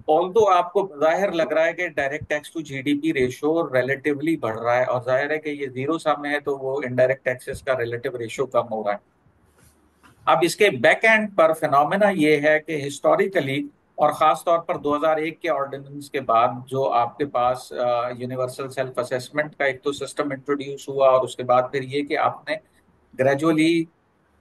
Although आपको बाहिर लग रहा है कि direct tax to GDP ratio relatively बढ़ रहा है, और जाहिर है कि ये जीरो सम है तो वो इनडायरेक्ट टैक्सेस का रिलेटिव रेशो कम हो रहा है। अब इसके बैक एंड पर फिनोमेना ये है कि हिस्टोरिकली और ख़ास तौर पर 2001 के ऑर्डिनेंस के बाद जो आपके पास यूनिवर्सल सेल्फ असेसमेंट का एक तो सिस्टम इंट्रोड्यूस हुआ, और उसके बाद फिर ये कि आपने ग्रेजुअली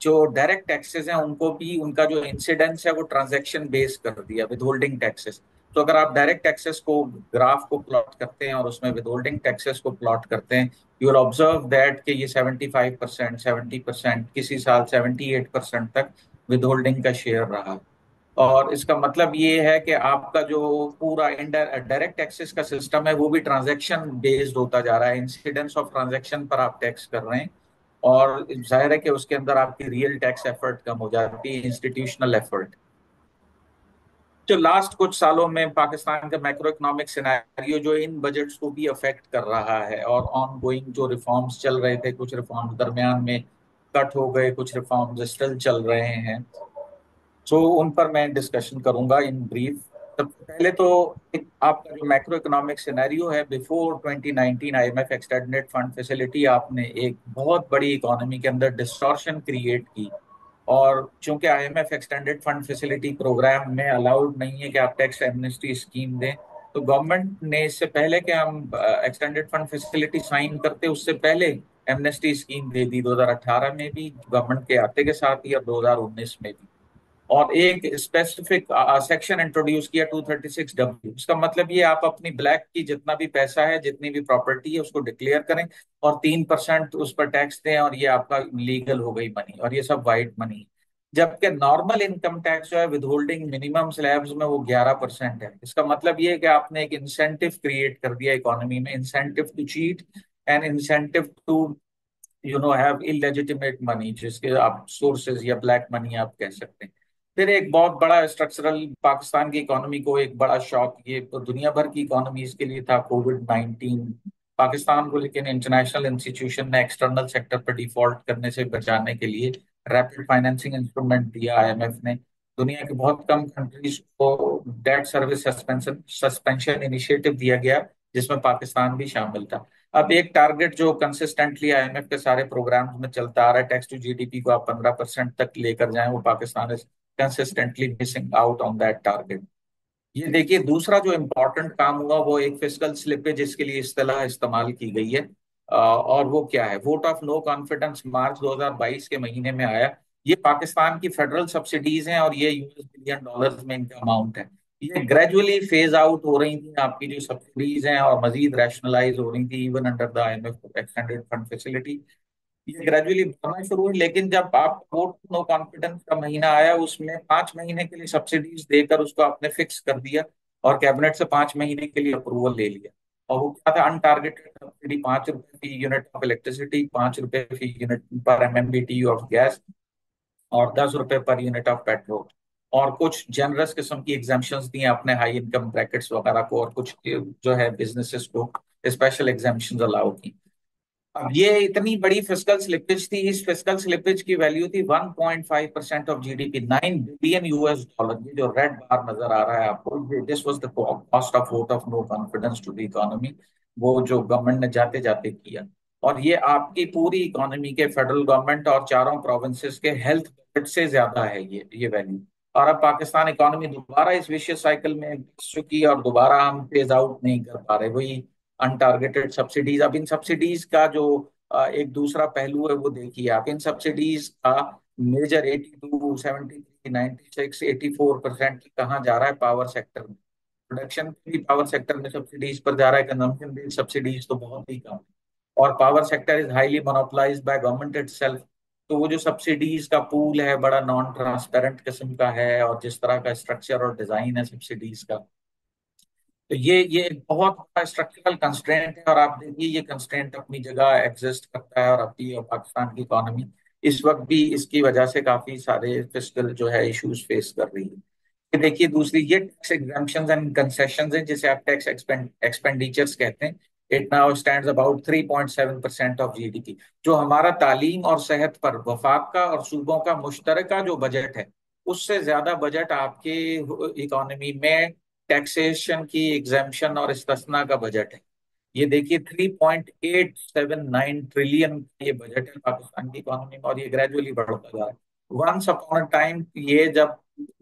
जो डायरेक्ट टैक्सेस हैं उनको भी, उनका जो इंसिडेंस है वो ट्रांजैक्शन बेस्ड कर दिया, विद होल्डिंग टैक्सेस। तो अगर आप डायरेक्ट टैक्सेस को, ग्राफ को प्लॉट करते हैं और उसमें विद होल्डिंग टैक्सेस को प्लॉट करते हैं, यू विल ऑब्जर्व दैट कि ये 75%, 70%, किसी साल 78% तक विद होल्डिंग का शेयर रहा। और इसका मतलब ये है कि आपका जो पूरा डायरेक्ट टैक्सेस का सिस्टम है वो भी ट्रांजैक्शन बेस्ड होता जा रहा है, इंसिडेंस ऑफ ट्रांजैक्शन पर आप टैक्स कर रहे हैं। और जाहिर है कि उसके अंदर आपकी रियल टैक्स एफर्ट कम हो जाती है, इंस्टीट्यूशनल एफर्ट। जो लास्ट कुछ सालों में पाकिस्तान का मैक्रो इकोनॉमिक सिनेरियो जो इन बजट्स को भी अफेक्ट कर रहा है, और ऑन गोइंग जो रिफॉर्म्स चल रहे थे, कुछ रिफॉर्म्स दरमियान में कट हो गए, कुछ रिफॉर्म्स स्टिल चल रहे हैं, सो उन पर मैं डिस्कशन करूंगा इन ब्रीफ। सबसे पहले तो आपका जो मैक्रो इकोनॉमिक सिनेरियो है, before 2019 IMF extended fund facility आपने एक बहुत बड़ी इकोनॉमी के अंदर डिस्टॉर्शन क्रिएट की। और चूंकि IMF extended fund facility programme में अलाउड नहीं है कि आप टैक्स एमनेस्टी स्कीम दें, तो गवर्नमेंट ने इससे पहले कि हम एक्सटेंडेड फंड फैसिलिटी साइन करते उससे पहले एमनेस्टी स्कीम दे दी, 2018 में भी गवर्नमेंट के आते के साथ ही, और 2019 में भी। और एक स्पेसिफिक सेक्शन इंट्रोड्यूस किया 236W। इसका मतलब ये आप अपनी ब्लैक की जितना भी पैसा है, जितनी भी प्रॉपर्टी है, उसको डिक्लेयर करें और 3% उस पर टैक्स दें, और ये आपका लीगल हो गई मनी, और ये सब वाइट मनी। जबकि नॉर्मल इनकम टैक्स जो है विद होल्डिंग मिनिमम स्लैब्स में वो 11% है। इसका मतलब ये है कि आपने एक इंसेंटिव क्रिएट कर दिया इकोनॉमी में, incentive to cheat and incentive to have illegitimate money, जिसके आप सोर्सेज या ब्लैक मनी आप कह सकते हैं। फिर एक बहुत बड़ा स्ट्रक्चरल पाकिस्तान की इकोनॉमी को एक बड़ा शॉक, ये तो दुनिया भर की इकोनॉमीज के लिए था, कोविड-19। पाकिस्तान को लेकिन इंटरनेशनल इंस्टीट्यूशन ने एक्सटर्नल सेक्टर पर डिफॉल्ट करने से बचाने के लिए रैपिड फाइनेंसिंग इंस्ट्रूमेंट दिया आईएमएफ ने। दुनिया के बहुत कम कंट्रीज को डेट सर्विस सस्पेंशन इनिशिएटिव दिया गया, जिसमें पाकिस्तान भी शामिल था। अब एक टारगेट जो कंसिस्टेंटली आईएमएफ के सारे प्रोग्राम्स में चलता आ रहा है, टैक्स टू जीडीपी को आप 15% तक लेकर जाएं, वो Pakistan is consistently missing out on that target. ये देखिए, दूसरा जो इम्पोर्टेंट काम हुआ वो एक फिस्कल स्लिपेज, इसके लिए इस्तेलाह इस्तेमाल की गई है। और वो क्या है, वोट ऑफ नो कॉन्फिडेंस मार्च 2022 के महीने में आया। ये पाकिस्तान की फेडरल सब्सिडीज हैं, और ये यूएस बिलियन डॉलर्स में इनका अमाउंट है। ये ग्रेजुअली फेज आउट हो रही थी आपकी जो सब्सिडीज हैं, और मजीद रैशनलाइज हो रही थी even under the IMF extended fund facility. ये ग्रेजुअली बढ़ना शुरू हुई, लेकिन जब आप वोट नो कॉन्फिडेंस का महीना आया, उसमें 5 महीने के लिए सब्सिडीज देकर उसको आपने फिक्स कर दिया, और कैबिनेट से 5 महीने के लिए अप्रूवल ले लिया। और वो क्या था, अनटारगेटेड सब्सिडी, 5 रुपए फी यूनिट ऑफ इलेक्ट्रिसिटी, 5 रुपए फी यूनिट पर एमएमबीटी ऑफ गैस, और 10 रुपए पर यूनिट ऑफ पेट्रोल। और कुछ जनरस किस्म की एग्जाम्पशंस दी आपने हाई इनकम ब्रैकेट्स वगैरह को, और कुछ जो है बिजनेसेस को स्पेशल एग्जाम्पशंस अलाउ की। अब ये इतनी बड़ी फिस्कल स्लिपेज थी, इस फिस्कल स्लिपेज की वैल्यू थी 1.5% ऑफ जीडीपी, $9 बिलियन। ये जो रेड बार नजर आ रहा है आपको, this was the cost of vote of no confidence to the economy, वो जो गवर्नमेंट ने जाते जाते किया। और ये आपकी पूरी इकोनॉमी के, फेडरल गवर्नमेंट और चारों प्रोविंसेस के हेल्थ बजट से ज्यादा है ये वैल्यू। और अब पाकिस्तान इकोनॉमी दोबारा इस विशियस साइकिल में घुस चुकी है, और दोबारा हम फेज आउट नहीं कर पा रहे। वही अनटारगेटेड सब्सिडीज। अब इन सब्सिडीज का जो एक दूसरा पहलू है वो देखिए आप, इन सब्सिडीज का मेजर 82, 73, 96, 84% कहाँ जा रहा है, पावर सेक्टर में। प्रोडक्शन भी पावर सेक्टर में सब्सिडीज पर जा रहा है, कंजम्पशन बेस्ड सब्सिडीज तो बहुत ही कम। और power sector is highly monopolised by government itself. तो वो जो सब्सिडीज का पूल है बड़ा नॉन ट्रांसपेरेंट किस्म का है, और जिस तरह का स्ट्रक्चर और डिजाइन है सब्सिडीज का, तो ये एक बहुत बड़ा स्ट्रक्चरल कंस्ट्रेंट है। और आप देखिए ये कंस्ट्रेंट अपनी जगह एग्जिस्ट करता है, और अभी और पाकिस्तान की इकोनॉमी इस वक्त भी इसकी वजह से काफी सारे फिस्कल जो है इश्यूज फेस कर रही है। ये देखिए दूसरी, ये टैक्स एग्जाम्पशंस एंड कंसेशंस हैं, जिसे आप टैक्स एक्सपेंडिचर्स कहते हैं। It now stands about 3.7% of GDP. जो हमारा तालीम और सेहत पर वफाक का और सूबों का मुश्तरका जो बजट है, उससे ज्यादा बजट आपके इकोनॉमी में टैक्सेशन की एग्जाम्पशन और इस्तिस्ना का बजट है। ये देखिए 3.879 ट्रिलियन ये बजट है पाकिस्तान की इकोनॉमी में, और ये ग्रेजुअली बढ़ता जा रहा है। वंस अपॉन अ टाइम ये जब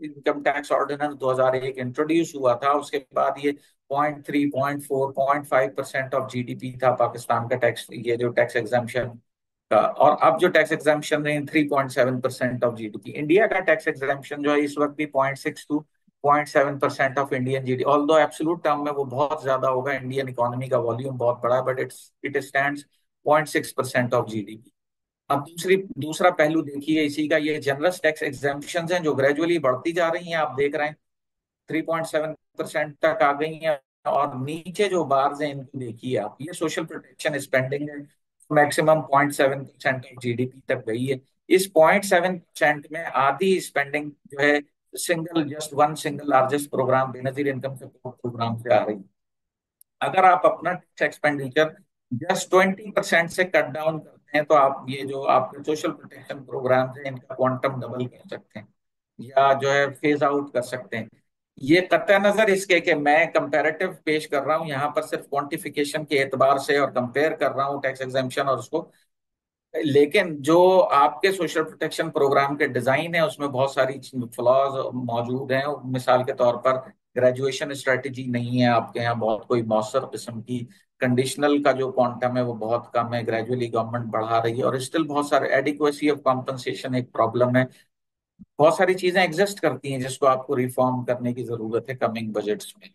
इनकम टैक्स ऑर्डिनेंस 2001 इंट्रोड्यूस हुआ था, उसके बाद ये 0.3, 0.4, 0.5% ऑफ जीडीपी था पाकिस्तान का टैक्स, ये जो टैक्स एग्जाम्पशन का। और अब जो टैक्स एग्जाम्पशन है 3.7% ऑफ जीडीपी। इंडिया का टैक्स एग्जाम्पशन जो है इस वक्त भी 0.6 to 0.7% of Indian GDP, although absolute term में वो बहुत ज्यादा होगा, इंडियन इकोनॉमी का वॉल्यूम बहुत बड़ा है, but it stands 0.6% of GDP. अब दूसरा पहलू देखिए इसी का, ये जनरस टैक्स एग्जेम्पशन हैं जो ग्रेजुअली बढ़ती जा रही हैं, आप देख रहे हैं 3.7% तक आ गई हैं। और नीचे जो बार्स हैं इनको देखिए आप, ये सोशल प्रोटेक्शन स्पेंडिंग है, मैक्सिमम 0.7% ऑफ जीडीपी तक गई है। इस 0.7% में आधी स्पेंडिंग जो है just one single largest programme Benazir income support programme से आ रही है। अगर आप अपना टैक्स एक्सपेंडिचर जस्ट 20% से कट डाउन करते हैं, तो आप ये जो आपके सोशल प्रोटेक्शन प्रोग्राम है इनका क्वांटम डबल कर सकते हैं, या जो है फेज आउट कर सकते हैं। ये कतई नजर इसके कि मैं कंपैरेटिव पेश कर रहा हूं यहाँ पर, सिर्फ क्वांटिफिकेशन के एतबार से और कंपेयर कर रहा हूँ टैक्स एग्जेम्पशन और उसको। लेकिन जो आपके सोशल प्रोटेक्शन प्रोग्राम के डिजाइन है उसमें बहुत सारी फ्लॉज मौजूद हैं। मिसाल के तौर पर ग्रेजुएशन स्ट्रेटेजी नहीं है आपके यहाँ, बहुत कोई मौसर किस्म की कंडीशनल का जो क्वांटम है वो बहुत कम है, ग्रेजुअली गवर्नमेंट बढ़ा रही है, और स्टिल बहुत सारे एडिक्वेसी ऑफ कॉम्पनसेशन एक प्रॉब्लम है। बहुत सारी चीजें एग्जिस्ट करती हैं जिसको आपको रिफॉर्म करने की जरूरत है कमिंग बजट्स में।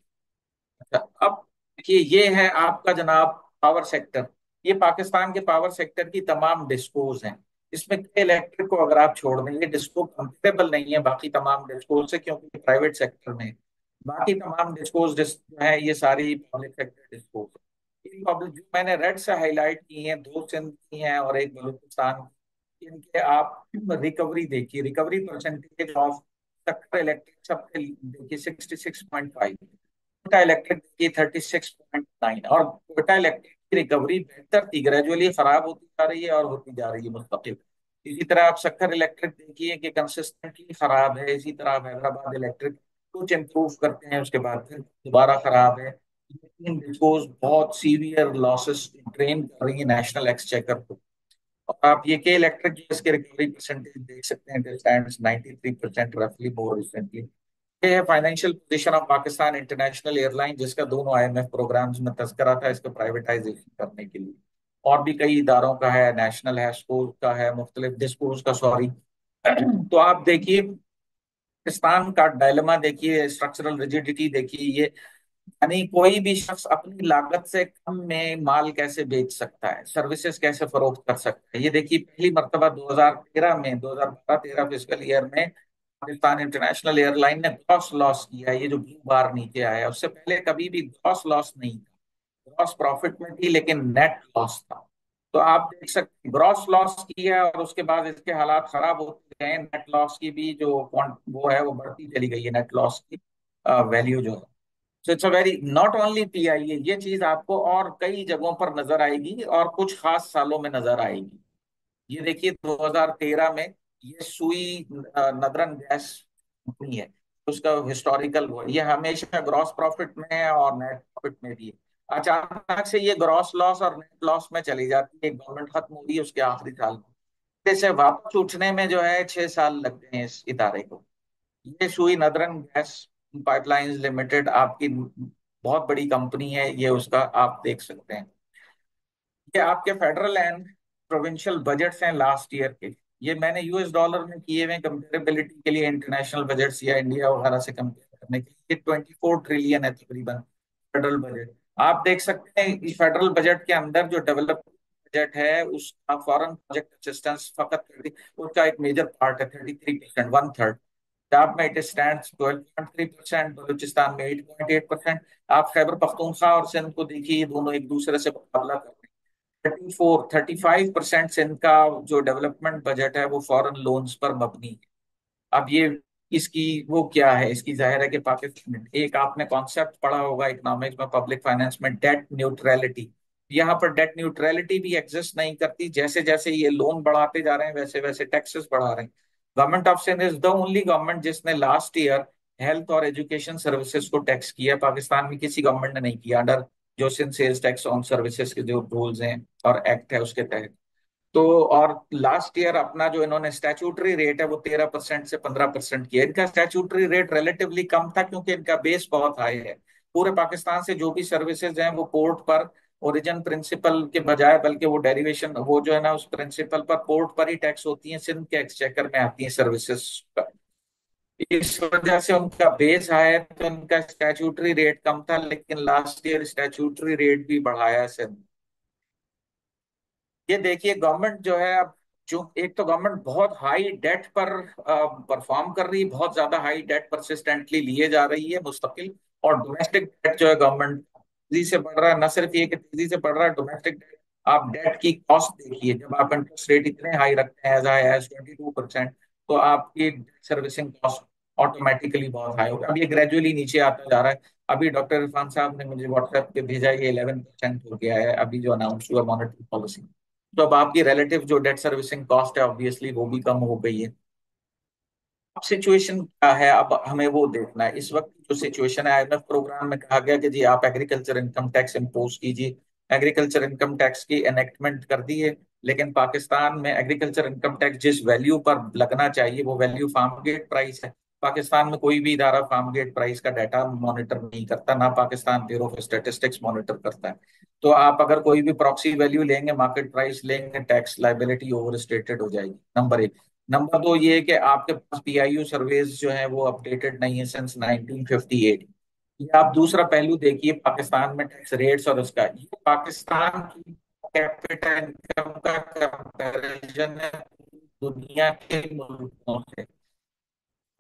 अब देखिए ये है आपका जनाब पावर सेक्टर। ये पाकिस्तान के पावर सेक्टर की तमाम डिस्कोज हैं। इसमें इलेक्ट्रिक को अगर आप छोड़ दें, ये डिस्को कंपेरेबल नहीं है बाकी तमाम डिस्कोज से, क्योंकि प्राइवेट सेक्टर में बाकी तमाम डिस्कोज जो है ये सारी public sector discoms. In public जो मैंने रेड से हाईलाइट की हैं, दो सिंध की हैं और एक बलूचिस्तान की, इनके आप रिकवरी देखिए, recovery percentage of sector electric सबके देखिए 66.5, कोटा इलेक्ट्रिक की 36.9। और कोटा इलेक्ट्रिक की रिकवरी बेहतर थी, ग्रेजुअली खराब होती जा रही है और होती जा रही है मुस्तकिल। इसी तरह आप सक्कर इलेक्ट्रिक देखिए कि कंसिस्टेंटली खराब है। इसी तरह आप हैदराबाद इलेक्ट्रिक कुछ इम्प्रूव करते हैं उसके बाद फिर दोबारा खराब है। ये तीन डिस्कोज बहुत सीवियर लॉसेस ड्रेन कर रही है नेशनल एक्सचेकर को। और आप ये के इलेक्ट्रिक जो इसके रिकवरी परसेंटेज देख सकते हैं, इट स्टैंड्स 93% रफली मोर रिसेंटली। ये है financial position of Pakistan international airline, जिसका दोनों आईएमएफ प्रोग्राम्स में तस्करा था इसको प्राइवेटाइजेशन करने के लिए। और भी कई इदारों का है, नेशनल है, स्कूल का है, मुख्तलिफ डिस्कोर्स का, सॉरी। तो आप देखिए पाकिस्तान का डायलेमा देखिए, स्ट्रक्चरल रिजिडिटी देखिए, ये यानी कोई भी शख्स अपनी लागत से कम में माल कैसे बेच सकता है, सर्विसेज कैसे फरोख्त कर सकता है। ये देखिए पहली मर्तबा 2013 में, 2012-13 फिजिकल ईयर में पाकिस्तान इंटरनेशनल एयरलाइन ने ग्रॉस लॉस किया है, ये जो ब्लू बार नीचे आया है। उससे पहले कभी भी ग्रॉस लॉस नहीं था, ग्रॉस प्रॉफिट में थी लेकिन नेट लॉस था। तो आप देख सकते हैं ग्रॉस लॉस की है और उसके बाद इसके हालात खराब होते गए, नेट लॉस की भी जो वो है वो बढ़ती चली गई है, नेट लॉस की वैल्यू जो है। So it's a very not only PIA, ये चीज आपको और कई जगहों पर नजर आएगी और कुछ खास सालों में नजर आएगी। ये देखिए 2013 में ये सुई नदरन गैस कंपनी है, उसका हिस्टोरिकल वो है, ये हमेशा ग्रॉस प्रॉफिट में है और नेट प्रॉफिट में भी है। अचानक से ये ग्रॉस लॉस और नेट लॉस में चली जाती है, गवर्नमेंट खत्म हो रही है उसके आखिरी साल में। इसे वापस उठने में जो है 6 साल लगते हैं इस इदारे को। ये सुई नदरन गैस पाइपलाइंस लिमिटेड आपकी बहुत बड़ी कंपनी है, ये उसका आप देख सकते हैं। ये आपके फेडरल एंड प्रोविंशियल बजट्स हैं लास्ट ईयर के। ये मैंने यूएस डॉलर में किए हुए कंपेरेबिलिटी के लिए, इंटरनेशनल बजट्स या इंडिया वगैरह से कंपेयर करने के लिए। 24 ट्रिलियन है तकरीबन फेडरल बजट। आप देख सकते हैं इस फेडरल बजट के अंदर जो डेवलपमेंट बजट है उसका फॉरेन प्रोजेक्ट असिस्टेंस फकत उसका एक मेजर पार्ट है, 33%, वन थर्ड। पंजाब में इट स्टैंड्स 12.3%, बलूचिस्तान में 8.8%। आप खैबर पख्तूनख्वा और सिंध को देखिए, ये दोनों एक दूसरे से मुकाबला कर रहे हैं। 35% सिंध का जो डेवलपमेंट बजट है वो फॉरेन लोन्स पर मबनी है। अब ये इसकी वो क्या है, इसकी जाहिर है कि पाकिस्तान, एक आपने कॉन्सेप्ट पढ़ा होगा इकोनॉमिक्स में, पब्लिक फाइनेंस में, डेट न्यूट्रलिटी। यहाँ पर डेट न्यूट्रलिटी भी एग्जिस्ट नहीं करती। जैसे जैसे ये लोन बढ़ाते जा रहे हैं वैसे वैसे टैक्सेस बढ़ा रहे हैं। Government of Sindh is the only government जिसने लास्ट ईयर हेल्थ और एजुकेशन सर्विसेज को टैक्स किया। पाकिस्तान में किसी गवर्नमेंट ने नहीं किया, अंडर जो Sindh sales tax on services के जो रूल्स हैं और एक्ट है उसके तहत। तो और लास्ट ईयर अपना जो इन्होंने स्टैट्यूटरी रेट है वो 13% से 15% किया। इनका स्टैट्यूटरी रेट रिलेटिवली कम था क्योंकि इनका बेस बहुत हाई है। पूरे पाकिस्तान से जो भी सर्विसेज हैं वो पोर्ट पर ओरिजिन प्रिंसिपल के बजाय, बल्कि वो डेरिवेशन वो जो है ना उस प्रिंसिपल पर पोर्ट पर ही टैक्स होती है, सिंध के एक्सचेकर में आती है सर्विसेज। इस वजह से उनका बेस हाई है, तो उनका स्टैट्यूटरी रेट कम था, लेकिन लास्ट ईयर स्टैट्यूटरी रेट भी बढ़ाया है सिंध। ये देखिए गवर्नमेंट जो है अब, जो एक तो गवर्नमेंट बहुत हाई डेट पर परफॉर्म कर रही है, बहुत ज्यादा हाई डेट परसिस्टेंटली लिए जा रही है मुस्तकिल। और डोमेस्टिक डेट जो है गवर्नमेंट तेजी से बढ़ रहा है। न सिर्फ ये कि तेजी से बढ़ रहा है, डोमेस्टिक डेट आप डेट की कॉस्ट देखिए, जब आप इंटरेस्ट रेट इतने हाई रखते हैं एज हाई एज 22%, तो आपकी सर्विसिंग कॉस्ट ऑटोमेटिकली बहुत हाई होगा। अब ये ग्रेजुअली नीचे आता जा रहा है। अभी डॉक्टर इरफान साहब ने मुझे व्हाट्सएप पे भेजा, ये 11% हो गया है अभी जो अनाउंस हुआ मॉनेटरी पॉलिसी। तो अब आपकी रिलेटिव जो डेट सर्विसिंग कॉस्ट है ऑब्वियसली वो भी कम हो गई है। अब सिचुएशन क्या है, अब हमें वो देखना है। इस वक्त जो सिचुएशन है, आईएमएफ प्रोग्राम में कहा गया कि जी आप एग्रीकल्चर इनकम टैक्स इम्पोज कीजिए। एग्रीकल्चर इनकम टैक्स की एनेक्टमेंट कर दी है, लेकिन पाकिस्तान में एग्रीकल्चर इनकम टैक्स जिस वैल्यू पर लगना चाहिए वो वैल्यू फार्म गेट प्राइस है। पाकिस्तान में कोई भी इदारा फार्म गेट प्राइस का डाटा मॉनिटर नहीं करता, ना Pakistan bureau of statistics monitor करता है। तो आप अगर कोई भी प्रॉक्सी वैल्यू लेंगे, मार्केट प्राइस लेंगे, टैक्स लाइबिलिटी ओवर स्टेटेड हो जाएगी, नंबर एक। नंबर दो ये है कि आपके पास पीआईयू सर्वेज जो है वो अपडेटेड नहीं है सिंस 1958। ये आप दूसरा पहलू देखिए पाकिस्तान में टैक्स रेट्स और उसका, ये पाकिस्तान की कैपिटा इनकम का कंपैरिजन है दुनिया के मुल्कों से।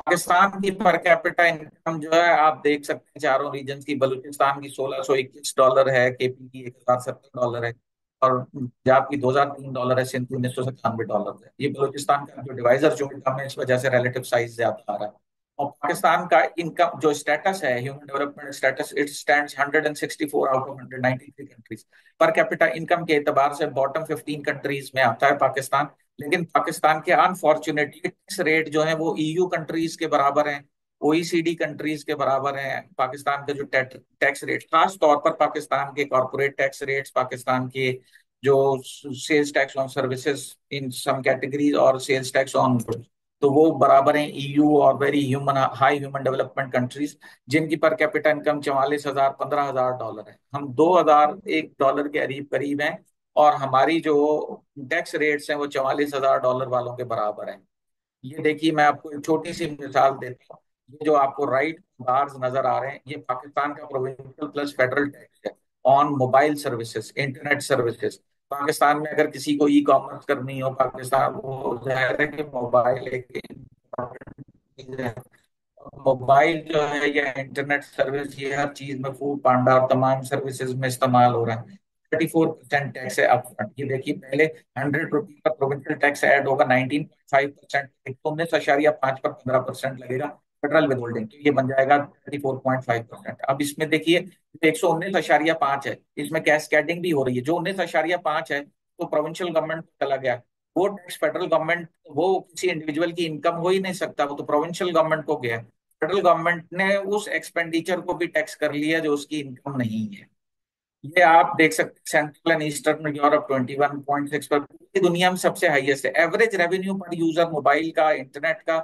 पाकिस्तान की पर कैपिटा इनकम जो है आप देख सकते हैं चारों रीजन की, बलूचिस्तान की $1621 है, केपी की $1070 है, और पंजाब की $2003 है, सिंध की $1997 है। ये बलूचिस्तान का जो डिवाइजर जो इनकम है इस वजह से रिलेटिव साइज ज्यादा आ रहा है। और पाकिस्तान का इनकम जो स्टेटस है, human development status, it stands 164 out of 193 countries. Per capita income के एतबार से बॉटम 15 कंट्रीज में आता है पाकिस्तान। लेकिन पाकिस्तान के अनफॉर्चुनेटली टैक्स रेट जो है वो ईयू कंट्रीज के बराबर हैं, ओईसीडी कंट्रीज के बराबर हैं। पाकिस्तान के जो टैक्स रेट, खास तौर पर पाकिस्तान के कॉर्पोरेट टैक्स रेट्स, पाकिस्तान के जो sales tax on services in some categories और सेल्स टैक्स ऑन गुड्स, तो वो बराबर हैं ईयू और very human high human development countries, जिनकी पर कैपिटा इनकम 44,000 $15,000 है। हम $2,001 के करीब करीब हैं, और हमारी जो टैक्स रेट्स हैं वो $44,000 वालों के बराबर हैं। ये देखिए मैं आपको एक छोटी सी मिसाल देता हूँ। ये जो आपको राइट बार्स नजर आ रहे हैं, ये पाकिस्तान का प्रोविंशियल प्लस फेडरल टैक्स है on mobile services, internet services. Pakistan में अगर किसी को ई कॉमर्स करनी हो, पाकिस्तान वो जाहिर है कि मोबाइल एक important चीज है। मोबाइल जो है या इंटरनेट सर्विस, ये हर चीज में फूड पांडा और तमाम सर्विसेज में इस्तेमाल हो रहा है। 34% टैक्स है अपफ्रंट। ये देखिए पहले ₹100 का प्रोविंशियल टैक्स ऐड होगा, 19.5%, 19.5 पर 15% लगेगा फेडरल विद होल्डिंग, तो ये बन जाएगा 34.5%। अब इसमें देखिए 119.5 है, इसमें कैस्केडिंग भी हो रही है। जो 19.5 है तो प्रोविंशियल गवर्नमेंट चला गया, वो टैक्स फेडरल गवर्नमेंट, वो किसी इंडिविजुअल की इनकम हो ही नहीं सकता, वो तो प्रोविंशियल गवर्नमेंट को गया। फेडरल गवर्नमेंट ने उस एक्सपेंडिचर को भी टैक्स कर लिया जो उसकी इनकम नहीं है। ये आप देख सकते हैं सेंट्रल एंड ईस्टर्न यूरोप 21.6 पर, पूरी दुनिया में सबसे हाईएस्ट है। एवरेज रेवेन्यू पर यूजर मोबाइल का, इंटरनेट का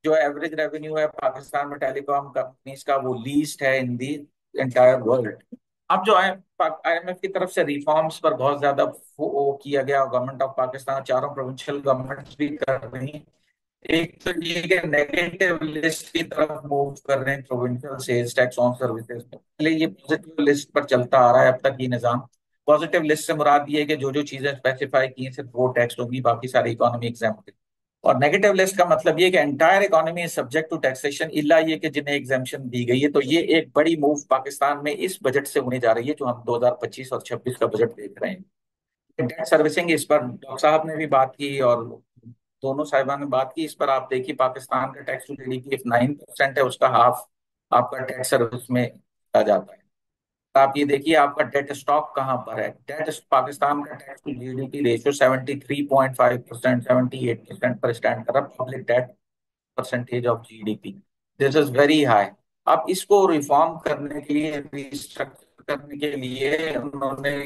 जो एवरेज रेवेन्यू है पाकिस्तान में टेलीकॉम कंपनीज का, वो लीस्ट है इन दी एंटायर वर्ल्ड। अब जो आईएमएफ की तरफ से रिफॉर्म्स पर बहुत ज्यादा वो किया गया, गवर्नमेंट ऑफ पाकिस्तान चारों प्रोविंशियल गवर्नमेंट्स भी कर रही हैं। एक तो ये कि नेगेटिव लिस्ट की तरफ मूव कर रहे हैं provincial sales tax on services में। पहले ये पॉजिटिव लिस्ट पर चलता आ रहा है अब तक ये निजाम। पॉजिटिव लिस्ट से मुराद ये है कि जो जो चीजें स्पेसिफाई की हैं सिर्फ वो टैक्स होगी, बाकी सारी इकोनॉमी एग्जाम्प्ट है। और नेगेटिव लिस्ट का मतलब ये कि entire economy is subject to taxation, इल्ला ये कि जिन्हें एग्जाम्पशन दी गई है। तो ये एक बड़ी मूव पाकिस्तान में इस बजट से होने जा रही है, जो हम 2025 और 26 का बजट देख रहे हैं। डेट सर्विसिंग, इस पर डॉक्टर साहब ने भी बात की और दोनों साहिबान ने बात की। इस पर आप देखिए पाकिस्तान का टैक्स टू जीडीपी 9% है, उसका हाफ आपका टैक्स सर्विस में आ जाता है। आप ये देखिए आपका डेट स्टॉक कहाँ पर है। डेट पाकिस्तान का टैक्स टू जीडीपी रेशियो 73.5%, 78% पर स्टैंड कर रहा है, public debt percentage of GDP. This is very high. अब इसको रिफॉर्म करने के लिए, रिस्ट्रक्चर करने के लिए उन्होंने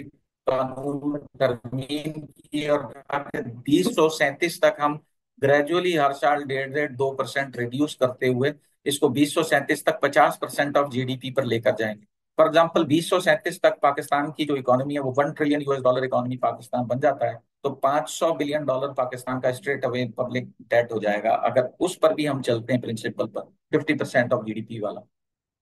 कानून में तरमीम की और कहा कि 2037 तक हम ग्रेजुअली हर साल 1.5-2% रिड्यूस करते हुए इसको 2037 तक 50% ऑफ जीडीपी पर लेकर जाएंगे। फॉर एग्जाम्पल 2037 तक पाकिस्तान की जो इकोनॉमी है वो $1 ट्रिलियन इकोनॉमी पाकिस्तान बन जाता है, तो $500 बिलियन पाकिस्तान का स्ट्रेट अवे पब्लिक डेट हो जाएगा अगर उस पर भी हम चलते हैं प्रिंसिपल पर 50% ऑफ जीडीपी वाला।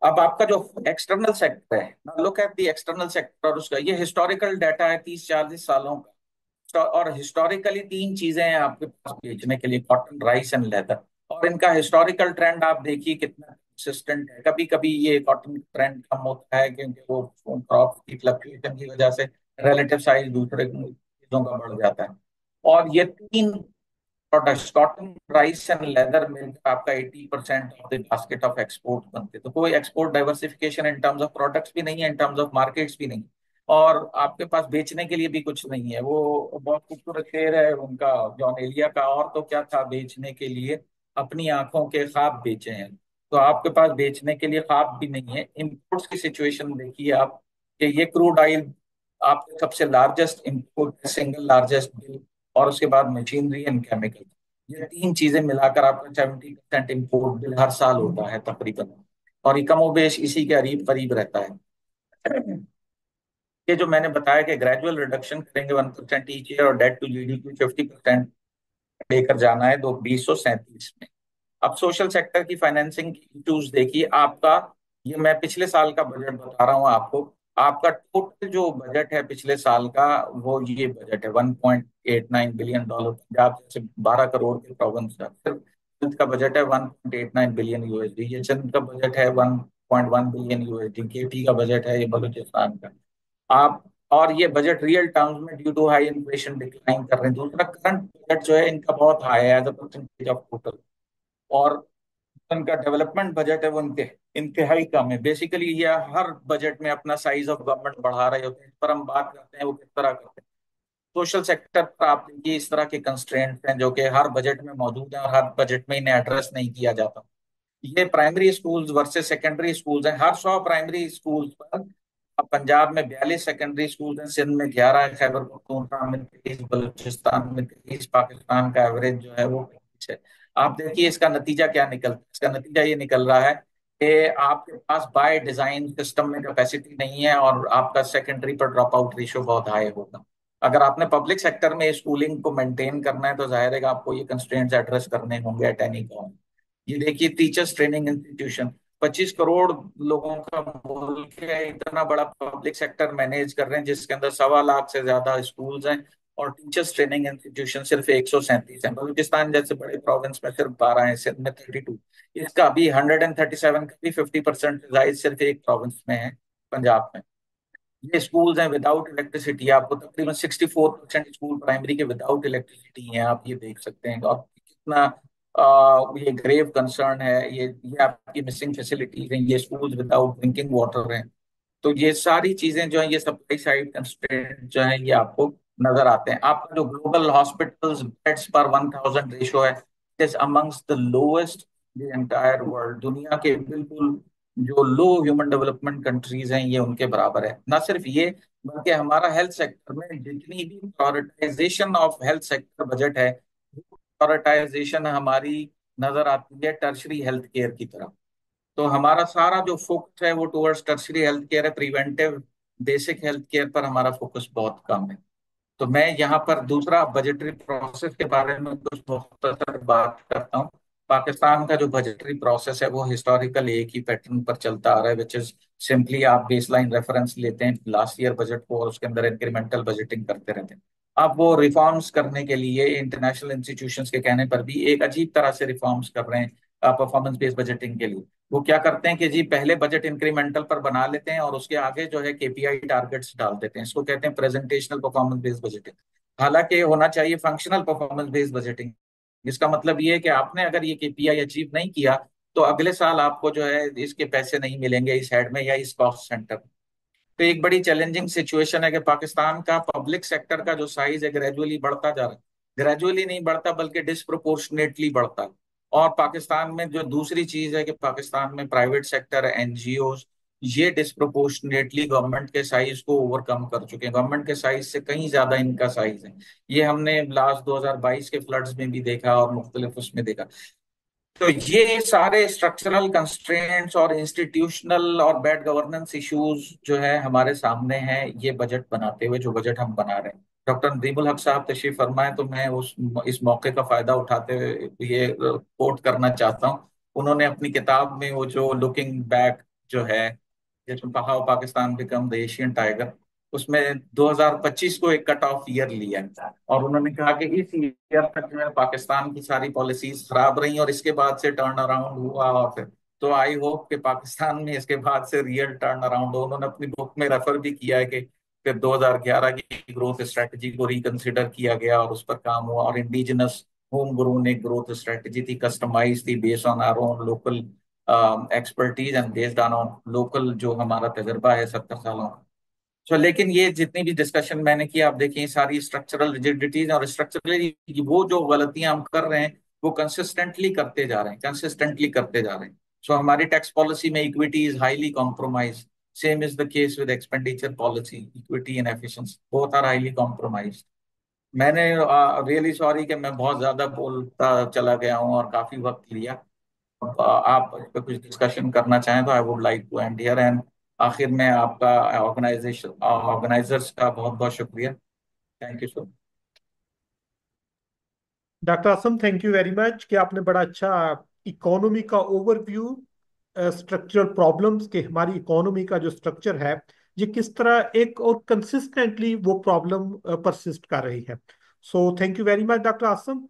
अब आपका जो एक्सटर्नल सेक्टर है, look at the external sector, और उसका ये हिस्टोरिकल डाटा है 30-40 सालों का। और हिस्टोरिकली तीन चीजें हैं आपके पास बेचने के लिए, कॉटन, राइस एंड लेदर। और इनका हिस्टोरिकल ट्रेंड आप देखिए कितना कंसिस्टेंट है। कभी कभी ये कॉटन ट्रेंड कम होता है क्योंकि वो क्रॉप की फ्लक्चुएशन की वजह से रिलेटिव साइज दूसरे चीजों का बढ़ जाता है। और ये तीन products, cotton, rice and leather, मिलकर आपका 80% of the basket of export बनते। तो कोई export diversification in terms of products भी नहीं है, इन टर्म्स ऑफ मार्केट्स भी नहीं, और आपके पास बेचने के लिए भी कुछ नहीं है। वो बहुत खूबसूरत शेर है उनका, जॉन एलिया का, और तो क्या था बेचने के लिए, अपनी आंखों के ख्वाब बेचे हैं। तो आपके पास बेचने के लिए ख्वाब भी नहीं है। इंपोर्ट्स की सिचुएशन देखिए आप, कि ये क्रूड ऑयल आपके सबसे largest import, single largest bill, और उसके बाद मशीनरी एंड केमिकल। ये तीन चीजें मिलाकर आपका 70% इम्पोर्ट बिल हर साल होता है तकरीबन, और ये कमोबेश इसी के करीब करीब रहता है। ये जो मैंने बताया कि ग्रेजुअल रिडक्शन करेंगे 1% ईच ईयर, और डेट टू जीडीपी 50% लेकर जाना है 2037 में। अब सोशल सेक्टर की फाइनेंसिंग की इश्यूज देखिए आपका, ये मैं पिछले साल का बजट बता रहा हूँ आपको। आपका टोटल जो बजट है पिछले साल का, वो ये बजट है $1.89 बिलियन। पंजाब जैसे 12 करोड़ के प्रोविंस का सिर्फ हेल्थ का बजट है 1.89 बिलियन यूएसडी। ये सिंध का बजट है 1.1 बिलियन यूएसडी। केपी का बजट है, ये बलूचिस्तान का। आप, और ये बजट रियल टर्म्स में due to high inflation decline कर रहे हैं। दूसरा, करंट बजट जो है इनका बहुत हाई है as a percentage of total, और उनका डेवलपमेंट बजट है वो इंतहाई कम है। बेसिकली ये हर बजट में अपना साइज ऑफ गवर्नमेंट बढ़ा रहे होते हैं। इस पर हम बात करते हैं वो किस तरह करते हैं। सोशल सेक्टर पर आप देखिए इस तरह के कंस्ट्रेंट्स हैं जो कि हर बजट में मौजूद हैं, और हर बजट में इन्हें एड्रेस नहीं किया जाता। ये primary schools versus secondary schools हैं। हर 100 प्राइमरी स्कूल्स पर अब पंजाब में 42 सेकेंडरी स्कूल हैं, सिंध में 11 है, खैबर पख्तूनख्वा में 23, बलूचिस्तान में 23, पाकिस्तान का एवरेज जो है वो 25 है। आप देखिए इसका नतीजा क्या निकलता है। इसका नतीजा ये निकल रहा है कि आपके पास बाय डिजाइन सिस्टम में कैपेसिटी नहीं है, और आपका सेकेंडरी पर ड्रॉप आउट रेशियो बहुत हाई होगा। अगर आपने पब्लिक सेक्टर में स्कूलिंग को मेंटेन करना है तो जाहिर है कि आपको ये कंस्ट्रेंट्स एड्रेस करने होंगे एट एनी कॉस्ट। ये देखिए टीचर्स ट्रेनिंग इंस्टीट्यूशन, 25 करोड़ लोगों का मुल्क है, इतना बड़ा पब्लिक सेक्टर मैनेज कर रहे हैं जिसके अंदर 1.25 लाख से ज्यादा स्कूल्स हैं, और टीचर्स ट्रेनिंग इंस्टीट्यूशन सिर्फ 137 हैं। बलूचिस्तान जैसे बड़े प्रोविंस में सिर्फ 12 हैं, सिंध में 32। इसका अभी 137 का भी 50% रिजाइज सिर्फ एक प्रोविंस में है, पंजाब में। ये स्कूल्स हैं विदाउट इलेक्ट्रिसिटी। आपको तकरीबन 64% स्कूल प्राइमरी के विदाउट इलेक्ट्रिसिटी हैं, आप ये देख सकते हैं। और कितना ये ग्रेव कंसर्न है। ये आपकी मिसिंग फैसिलिटीज हैं, ये स्कूल्स विदाउट ड्रिंकिंग वाटर हैं। तो ये सारी चीजें जो है, ये सप्लाई साइड कंस्ट्रेंट जो है, ये आपको नजर आते हैं। आपका जो ग्लोबल हॉस्पिटल्स बेड्स पर 1000 रेशो है, is amongst the lowest the entire world. दुनिया के बिल्कुल जो लो ह्यूमन डेवलपमेंट कंट्रीज हैं, ये उनके बराबर है। ना सिर्फ ये, बल्कि हमारा हेल्थ सेक्टर में जितनी भी prioritisation of health sector budget है, प्रायोरिटाइजेशन हमारी नजर आती है टर्शरी हेल्थ केयर की तरफ। तो हमारा सारा जो फोकस है वो टुवर्ड्स टर्शरी हेल्थ केयर है, प्रिवेंटिव बेसिक हेल्थ केयर पर हमारा फोकस बहुत कम है। तो मैं यहाँ पर दूसरा बजटरी प्रोसेस के बारे में कुछ मुख्तसर बात करता हूँ। पाकिस्तान का जो बजटरी प्रोसेस है वो हिस्टोरिकल एक ही पैटर्न पर चलता आ रहा है, विच इज सिंपली आप बेसलाइन रेफरेंस लेते हैं लास्ट ईयर बजट को, और उसके अंदर इंक्रीमेंटल बजटिंग करते रहते हैं। अब वो रिफॉर्म्स करने के लिए इंटरनेशनल इंस्टीट्यूशंस के कहने पर भी एक अजीब तरह से रिफॉर्म्स कर रहे हैं परफॉर्मेंस बेस्ड बजटिंग के लिए। वो क्या करते हैं कि जी पहले बजट इंक्रीमेंटल पर बना लेते हैं, और उसके आगे जो है केपीआई टारगेट्स डाल देते हैं। इसको कहते हैं प्रेजेंटेशनल परफॉर्मेंस बेस्ड बजटिंग। हालांकि होना चाहिए फंक्शनल परफॉर्मेंस बेस्ड बजटिंग। इसका मतलब ये है कि आपने अगर ये केपीआई अचीव नहीं किया तो अगले साल आपको जो है इसके पैसे नहीं मिलेंगे इस हेड में या इस कॉस्ट सेंटर में। तो एक बड़ी चैलेंजिंग सिचुएशन है कि पाकिस्तान का पब्लिक सेक्टर का जो साइज है ग्रेजुअली बढ़ता जा रहा है। ग्रेजुअली नहीं बढ़ता बल्कि डिस्प्रोपोर्शनेटली बढ़ता है। और पाकिस्तान में जो दूसरी चीज है कि पाकिस्तान में प्राइवेट सेक्टर, एनजीओ, ये डिस्प्रोपोर्शनेटली गवर्नमेंट के साइज को ओवरकम कर चुके हैं, गवर्नमेंट के साइज से कहीं ज्यादा इनका साइज है। ये हमने लास्ट 2022 के फ्लड्स में भी देखा और मुख्तलिफ उसमें देखा। तो ये सारे स्ट्रक्चरल कंस्ट्रेंट्स और इंस्टीट्यूशनल और बैड गवर्नेंस इश्यूज जो है हमारे सामने हैं, ये बजट बनाते हुए, जो बजट हम बना रहे हैं। डॉक्टर नदीमुल हक साहब तशरीफ फरमाए, तो मैं इस मौके का फायदा उठाते हुए ये कोट करना चाहता हूँ। उन्होंने अपनी किताब में वो जो लुकिंग बैक जो है, जिसमें how Pakistan become the Asian tiger, उसमें 2025 को एक कट ऑफ ईयर लिया है और उन्होंने कहा कि इस ईयर तक जो है पाकिस्तान की सारी पॉलिसीज खराब रही और इसके बाद से टर्न अराउंड हुआ। और फिर तो आई होप कि पाकिस्तान में इसके बाद से रियल टर्न अराउंड हो। उन्होंने अपनी बुक में रेफर भी किया है कि फिर 2011 की ग्रोथ स्ट्रेटजी को रिकंसिडर किया गया और उस पर काम हुआ, और इंडिजिनस होम ग्रोन एक ग्रोथ स्ट्रेटजी थी, कस्टमाइज थी, based on our own local expertise and based on local जो हमारा तजर्बा है 70 सालों। तो लेकिन ये जितनी भी डिस्कशन मैंने की, आप देखिए सारी स्ट्रक्चरल रिजिडिटीज और स्ट्रक्चरली वो जो गलतियां हम कर रहे हैं वो कंसिस्टेंटली करते जा रहे हैं, कंसिस्टेंटली करते जा रहे हैं। सो हमारी टैक्स पॉलिसी में equity is highly compromise, same is the case with expenditure policy, equity and efficiency both are highly compromise. मैंने रियली सॉरी कि मैं बहुत ज्यादा बोलता चला गया हूँ और काफी वक्त लिया। आप इस पे कुछ डिस्कशन करना चाहें तो I would like to and hear. एंड आखिर में आपका ऑर्गेनाइजर्स का बहुत बहुत शुक्रिया। Thank you so. Doctor Asim, thank you very much कि आपने बड़ा अच्छा इकोनॉमी का ओवरव्यू, स्ट्रक्चरल प्रॉब्लम्स के, हमारी इकोनॉमी का जो स्ट्रक्चर है ये किस तरह एक और कंसिस्टेंटली वो प्रॉब्लम परसिस्ट कर रही है। So thank you very much doctor Asim.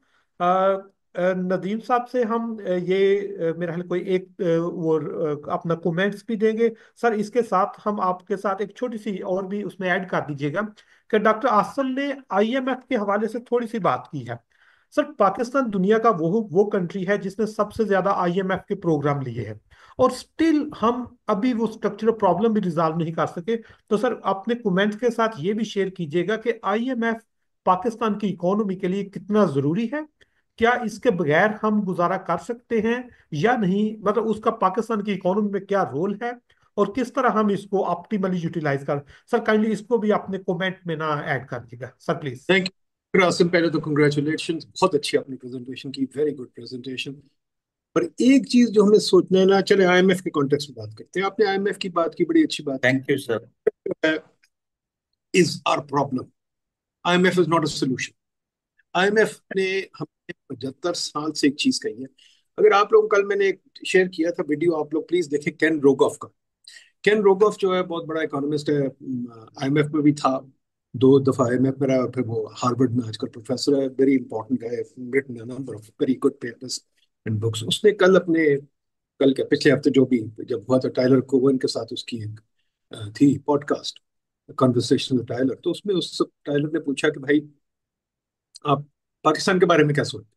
Nadeem साहब से हम मेरा ख्याल कोई एक अपना कमेंट्स भी देंगे। सर इसके साथ हम आपके साथ एक छोटी सी और भी उसमें ऐड कर दीजिएगा कि डॉक्टर आसम ने आईएमएफ के हवाले से थोड़ी सी बात की है। सर पाकिस्तान दुनिया का वो कंट्री है जिसने सबसे ज्यादा आईएमएफ के प्रोग्राम लिए हैं और स्टिल हम अभी वो स्ट्रक्चरल प्रॉब्लम भी रिजॉल्व नहीं कर सके। तो सर अपने कमेंट्स के साथ ये भी शेयर कीजिएगा कि आईएमएफ पाकिस्तान की इकोनॉमी के लिए कितना जरूरी है, क्या इसके बगैर हम गुजारा कर सकते हैं या नहीं, मतलब उसका पाकिस्तान की इकोनॉमी में क्या रोल है और किस तरह हम इसको ऑप्टिमली यूटिलाइज कर। सर काइंडली इसको भी अपने कमेंट में ना ऐड कर दीजिएगा sir please. Thank you Asim, पहले तो कंग्रेचुलेशन, बहुत अच्छी आपने प्रेजेंटेशन की, वेरी गुड प्रेजेंटेशन। पर एक चीज जो हमें सोचना है ना, चले आईएमएफ के कॉन्टेक्स्ट में बात करते हैं। आपने आईएमएफ की बात की, बड़ी अच्छी बात थैंक यू सर। की। Is our problem, IMF is not a solution. IMF ने हमें 75 साल से एक चीज कही है। अगर आप लोग, कल मैंने एक शेयर किया था वीडियो, आप लोग प्लीज देखें, केन रोगोफ का। केन रोगोफ जो है बहुत बड़ा इकोनॉमिस्ट है, आईएमएफ में भी था 2 दफा आईएमएफ में रहा, फिर वो हार्वर्ड में आजकल प्रोफेसर है, very important guy, written a number of very good papers and books. उसने कल अपने, कल के पिछले हफ्ते जो भी जब हुआ था, टाइलर कोवन के साथ उसकी एक थी पॉडकास्ट, कॉन्वर्सेशन विद टाइलर, तो उसमें उस टाइलर ने पूछा कि भाई आप पाकिस्तान के बारे में क्या सोचते हैं।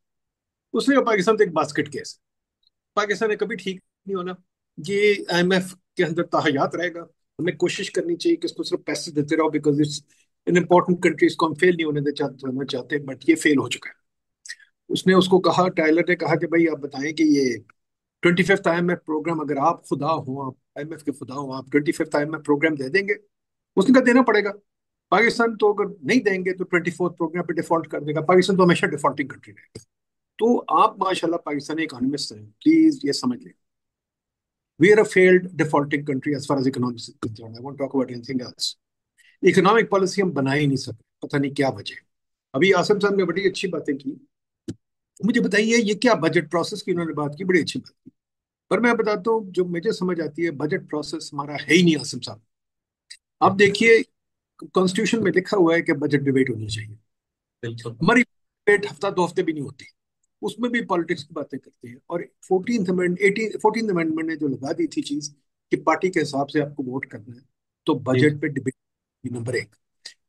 उसने कहा पाकिस्तान तो एक बास्केट केस है, पाकिस्तान ने कभी ठीक नहीं होना, ये आईएमएफ के अंदर ताहयात रहेगा। हमें कोशिश करनी चाहिए कि इसको सिर्फ पैसे देते रहो, because it's in important country, इसको हम फेल नहीं होना चाहते, बट ये फेल हो चुका है। उसने उसको कहा, टाइलर ने कहा कि भाई आप बताएं कि ये 25th आईएमएफ प्रोग्राम, अगर आप खुदा हो, आप आईएमएफ के खुदा हो, आप 25th आईएमएफ प्रोग्राम दे देंगे। उसने कहा देना पड़ेगा, पाकिस्तान तो अगर नहीं देंगे तो 24th प्रोग्राम पे डिफॉल्ट कर देगा, पाकिस्तान तो हमेशा डिफॉल्टिंग कंट्री रहेगा। तो आप माशाल्लाह पाकिस्तानी इकोनॉमिस्ट हैं, प्लीज ये समझ लें, we are a failed defaulting country as far as economics is concerned. I won't talk about anything else. Economic policy हम बना ही नहीं सकते, पता नहीं क्या वजह। अभी आसम साहब ने बड़ी अच्छी बातें की, मुझे बताइए ये क्या बजट प्रोसेस की उन्होंने बात की, बड़ी अच्छी बात की, पर मैं बताता हूँ जो मुझे समझ आती है, बजट प्रोसेस हमारा है ही नहीं आसम साहब। आप देखिए कॉन्स्टिट्यूशन में लिखा हुआ है कि बजट डिबेट होनी चाहिए, बिल्कुल। हमारी डिबेट हफ्ता 2 हफ्ते भी नहीं होती, उसमें भी पॉलिटिक्स की बातें करते हैं। और 14th अमेंडमेंट ने जो लगा दी थी चीज कि पार्टी के हिसाब से आपको वोट करना है, तो बजट पे डिबेट नंबर 1।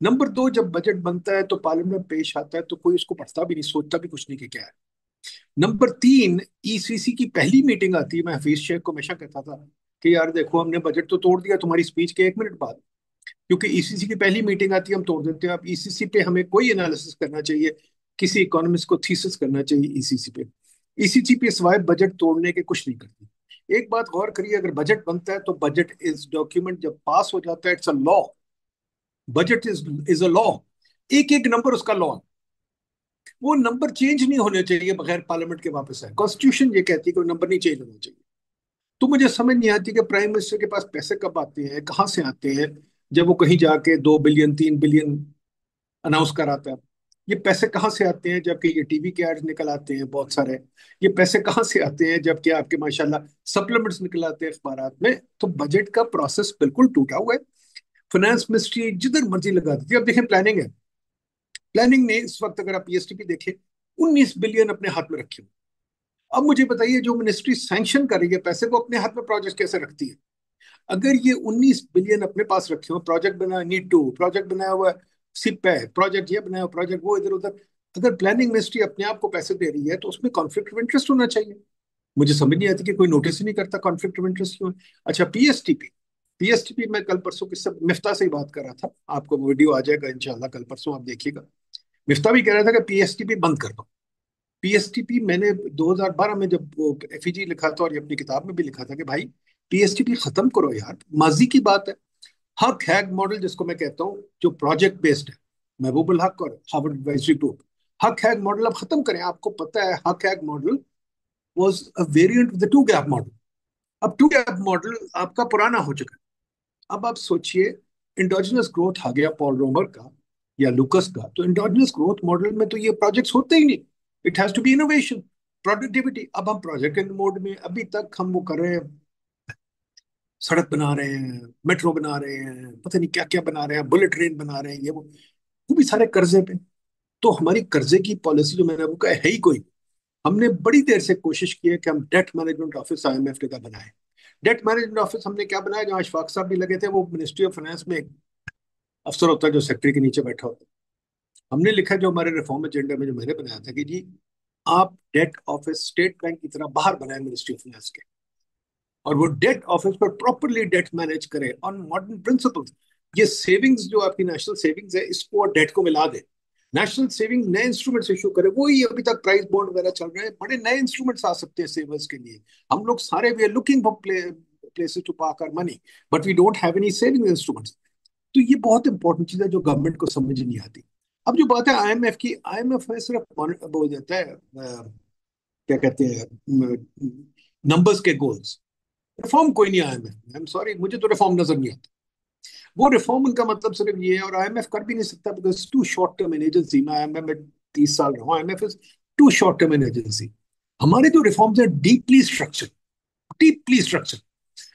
नंबर 2, जब बजट बनता है तो पार्लियामेंट में पेश आता है तो कोई उसको पढ़ता भी नहीं, सोचता भी कुछ नहीं कि क्या है। नंबर 3, ईसीसी की पहली मीटिंग आती है, मैं हफीज शेख को हमेशा कहता था कि यार देखो हमने बजट तो तोड़ दिया तुम्हारी स्पीच के 1 मिनट बाद, क्योंकि ईसीसी की पहली मीटिंग आती है हम तोड़ देते हैं। अब ईसीसी पे हमें कोई एनालिसिस करना चाहिए, किसी इकोनॉमिस्ट को थीसिस करना चाहिए ईसीसी पे। ईसीसी पे सिवाय बजट तोड़ने के कुछ नहीं करती। एक बात गौर करिए, अगर बजट बनता है तो बजट इज डॉक्यूमेंट, जब पास हो जाता है it's a law. Budget is a law, एक एक नंबर उसका लॉ है। वो नंबर चेंज नहीं होने चाहिए बगैर पार्लियामेंट के वापस आए। कॉन्स्टिट्यूशन ये कहती है कि वो नंबर नहीं चेंज होना चाहिए। तो मुझे समझ नहीं आती कि प्राइम मिनिस्टर के पास पैसे कब आते हैं, कहाँ से आते हैं, जब वो कहीं जाके 2 बिलियन 3 बिलियन अनाउंस कराता है। ये पैसे कहाँ से आते हैं जबकि ये टीवी के एड्स निकल आते हैं बहुत सारे। ये पैसे कहाँ से आते हैं जबकि आपके माशाल्लाह सप्लीमेंट्स निकल आते हैं अखबारात में। तो बजट का प्रोसेस बिल्कुल टूटा हुआ है। फाइनेंस मिनिस्ट्री जिधर मर्जी लगा देती है। अब देखें प्लानिंग है, प्लानिंग ने इस वक्त अगर आप पीएसटीपी देखें 19 बिलियन अपने हाथ में रखे हुए। अब मुझे बताइए जो मिनिस्ट्री सैंक्शन कर रही है पैसे, वो अपने हाथ में प्रोजेक्ट कैसे रखती है? अगर ये 19 बिलियन अपने पास रखे हो, प्रोजेक्ट बनाया, नीड टू प्रोजेक्ट बनाया हुआ है, सिप है प्रोजेक्ट, ये बनाया हुआ प्रोजेक्ट, वो इधर उधर, अगर प्लानिंग मिनिस्ट्री अपने आप को पैसे दे रही है तो उसमें कॉन्फ्लिक्ट ऑफ इंटरेस्ट होना चाहिए। मुझे समझ नहीं आती कि कोई नोटिस ही नहीं करता कॉन्फ्लिक्ट ऑफ इंटरेस्ट क्यों है। अच्छा, पीएसटीपी, पीएसटीपी मैं कल परसों किससे, मिफ्ता से ही बात कर रहा था। आपको वीडियो आ जाएगा इंशाल्लाह कल परसों, आप देखिएगा। मिफ्ता भी कह रहा था कि पीएसटीपी बंद कर दो। पीएसटीपी मैंने 2012 में जब वो एफईजी लिखा था और ये अपनी किताब में भी लिखा था कि भाई पीएसटीपी खत्म करो यार, माजी की बात है। हक हैग मॉडल जिसको मैं कहता हूँ, जो प्रोजेक्ट बेस्ड है, महबूबुल हक और हार्वर्ड एडवाइजरी ग्रुप, हक हैग मॉडल अब खत्म करें। आपको पता है हक हैग model was a variant of the two gap model. अब टू गैप मॉडल आपका पुराना हो चुका है। अब आप सोचिए, इंडोजिनस ग्रोथ आ गया पॉल रोमर का या लुकस का, तो इंडोजिनस ग्रोथ मॉडल में तो ये प्रोजेक्ट्स होते ही नहीं। It has to be innovation, productivity. अब हम प्रोजेक्ट मोड में, अभी तक हम वो कर रहे हैं, सड़क बना रहे हैं, मेट्रो बना रहे हैं, पता नहीं क्या क्या बना रहे हैं, बुलेट ट्रेन बना रहे हैं, ये वो भी सारे कर्जे पे। तो हमारी कर्जे की पॉलिसी जो मैंने आपको कहा है ही कोई। हमने बड़ी देर से कोशिश की है कि हम डेट मैनेजमेंट ऑफिस आईएमएफ का बनाए। डेट मैनेजमेंट ऑफिस हमने क्या बनाया, जहाँ अशफाक साहब भी लगे थे, वो मिनिस्ट्री ऑफ फाइनेंस में एक अफसर होता है जो सेक्रेटरी के नीचे बैठा होता है। हमने लिखा जो हमारे रिफॉर्म एजेंडा में जो मैंने बनाया था कि जी आप डेट ऑफिस स्टेट बैंक की तरह बाहर बनाए मिनिस्ट्री ऑफ फाइनेंस के, और वो डेट ऑफिस पर प्रॉपरली डेट मैनेज करे ऑन मॉडर्न प्रिंसिपल्स। ये सेविंग्स जो आपकी नेशनल सेविंग्स है, इसको और डेट को मिला दे। नेशनल सेविंग नए इंस्ट्रूमेंट्स इशू करे, वही अभी तक प्राइस बॉन्ड वगैरह चल रहे हैं, बड़े नए इंस्ट्रूमेंट्स आ सकते हैं सेवर्स के लिए। हम लोग सारे we are looking for places to park our money, but we don't have any saving instruments. तो ये बहुत इंपॉर्टेंट चीज है जो गवर्नमेंट को समझ नहीं आती। अब जो बात है आईएमएफ की, आईएमएफ में सिर्फ बोल देता है क्या कहते हैं, नंबर्स के गोल्स। रिफॉर्म कोई नहीं आईएमएफ में, आई एम सॉरी, मुझे तो रिफॉर्म नजर नहीं आता। वो रिफॉर्म उनका मतलब सिर्फ ये है, और आईएमएफ कर भी नहीं सकता because too short term an agency. मैं आईएमएफ में 30 साल रहा हूँ, IMF is too short term an agency. हमारे जो रिफॉर्म्स है डीपली स्ट्रक्चर, डीपली स्ट्रक्चर।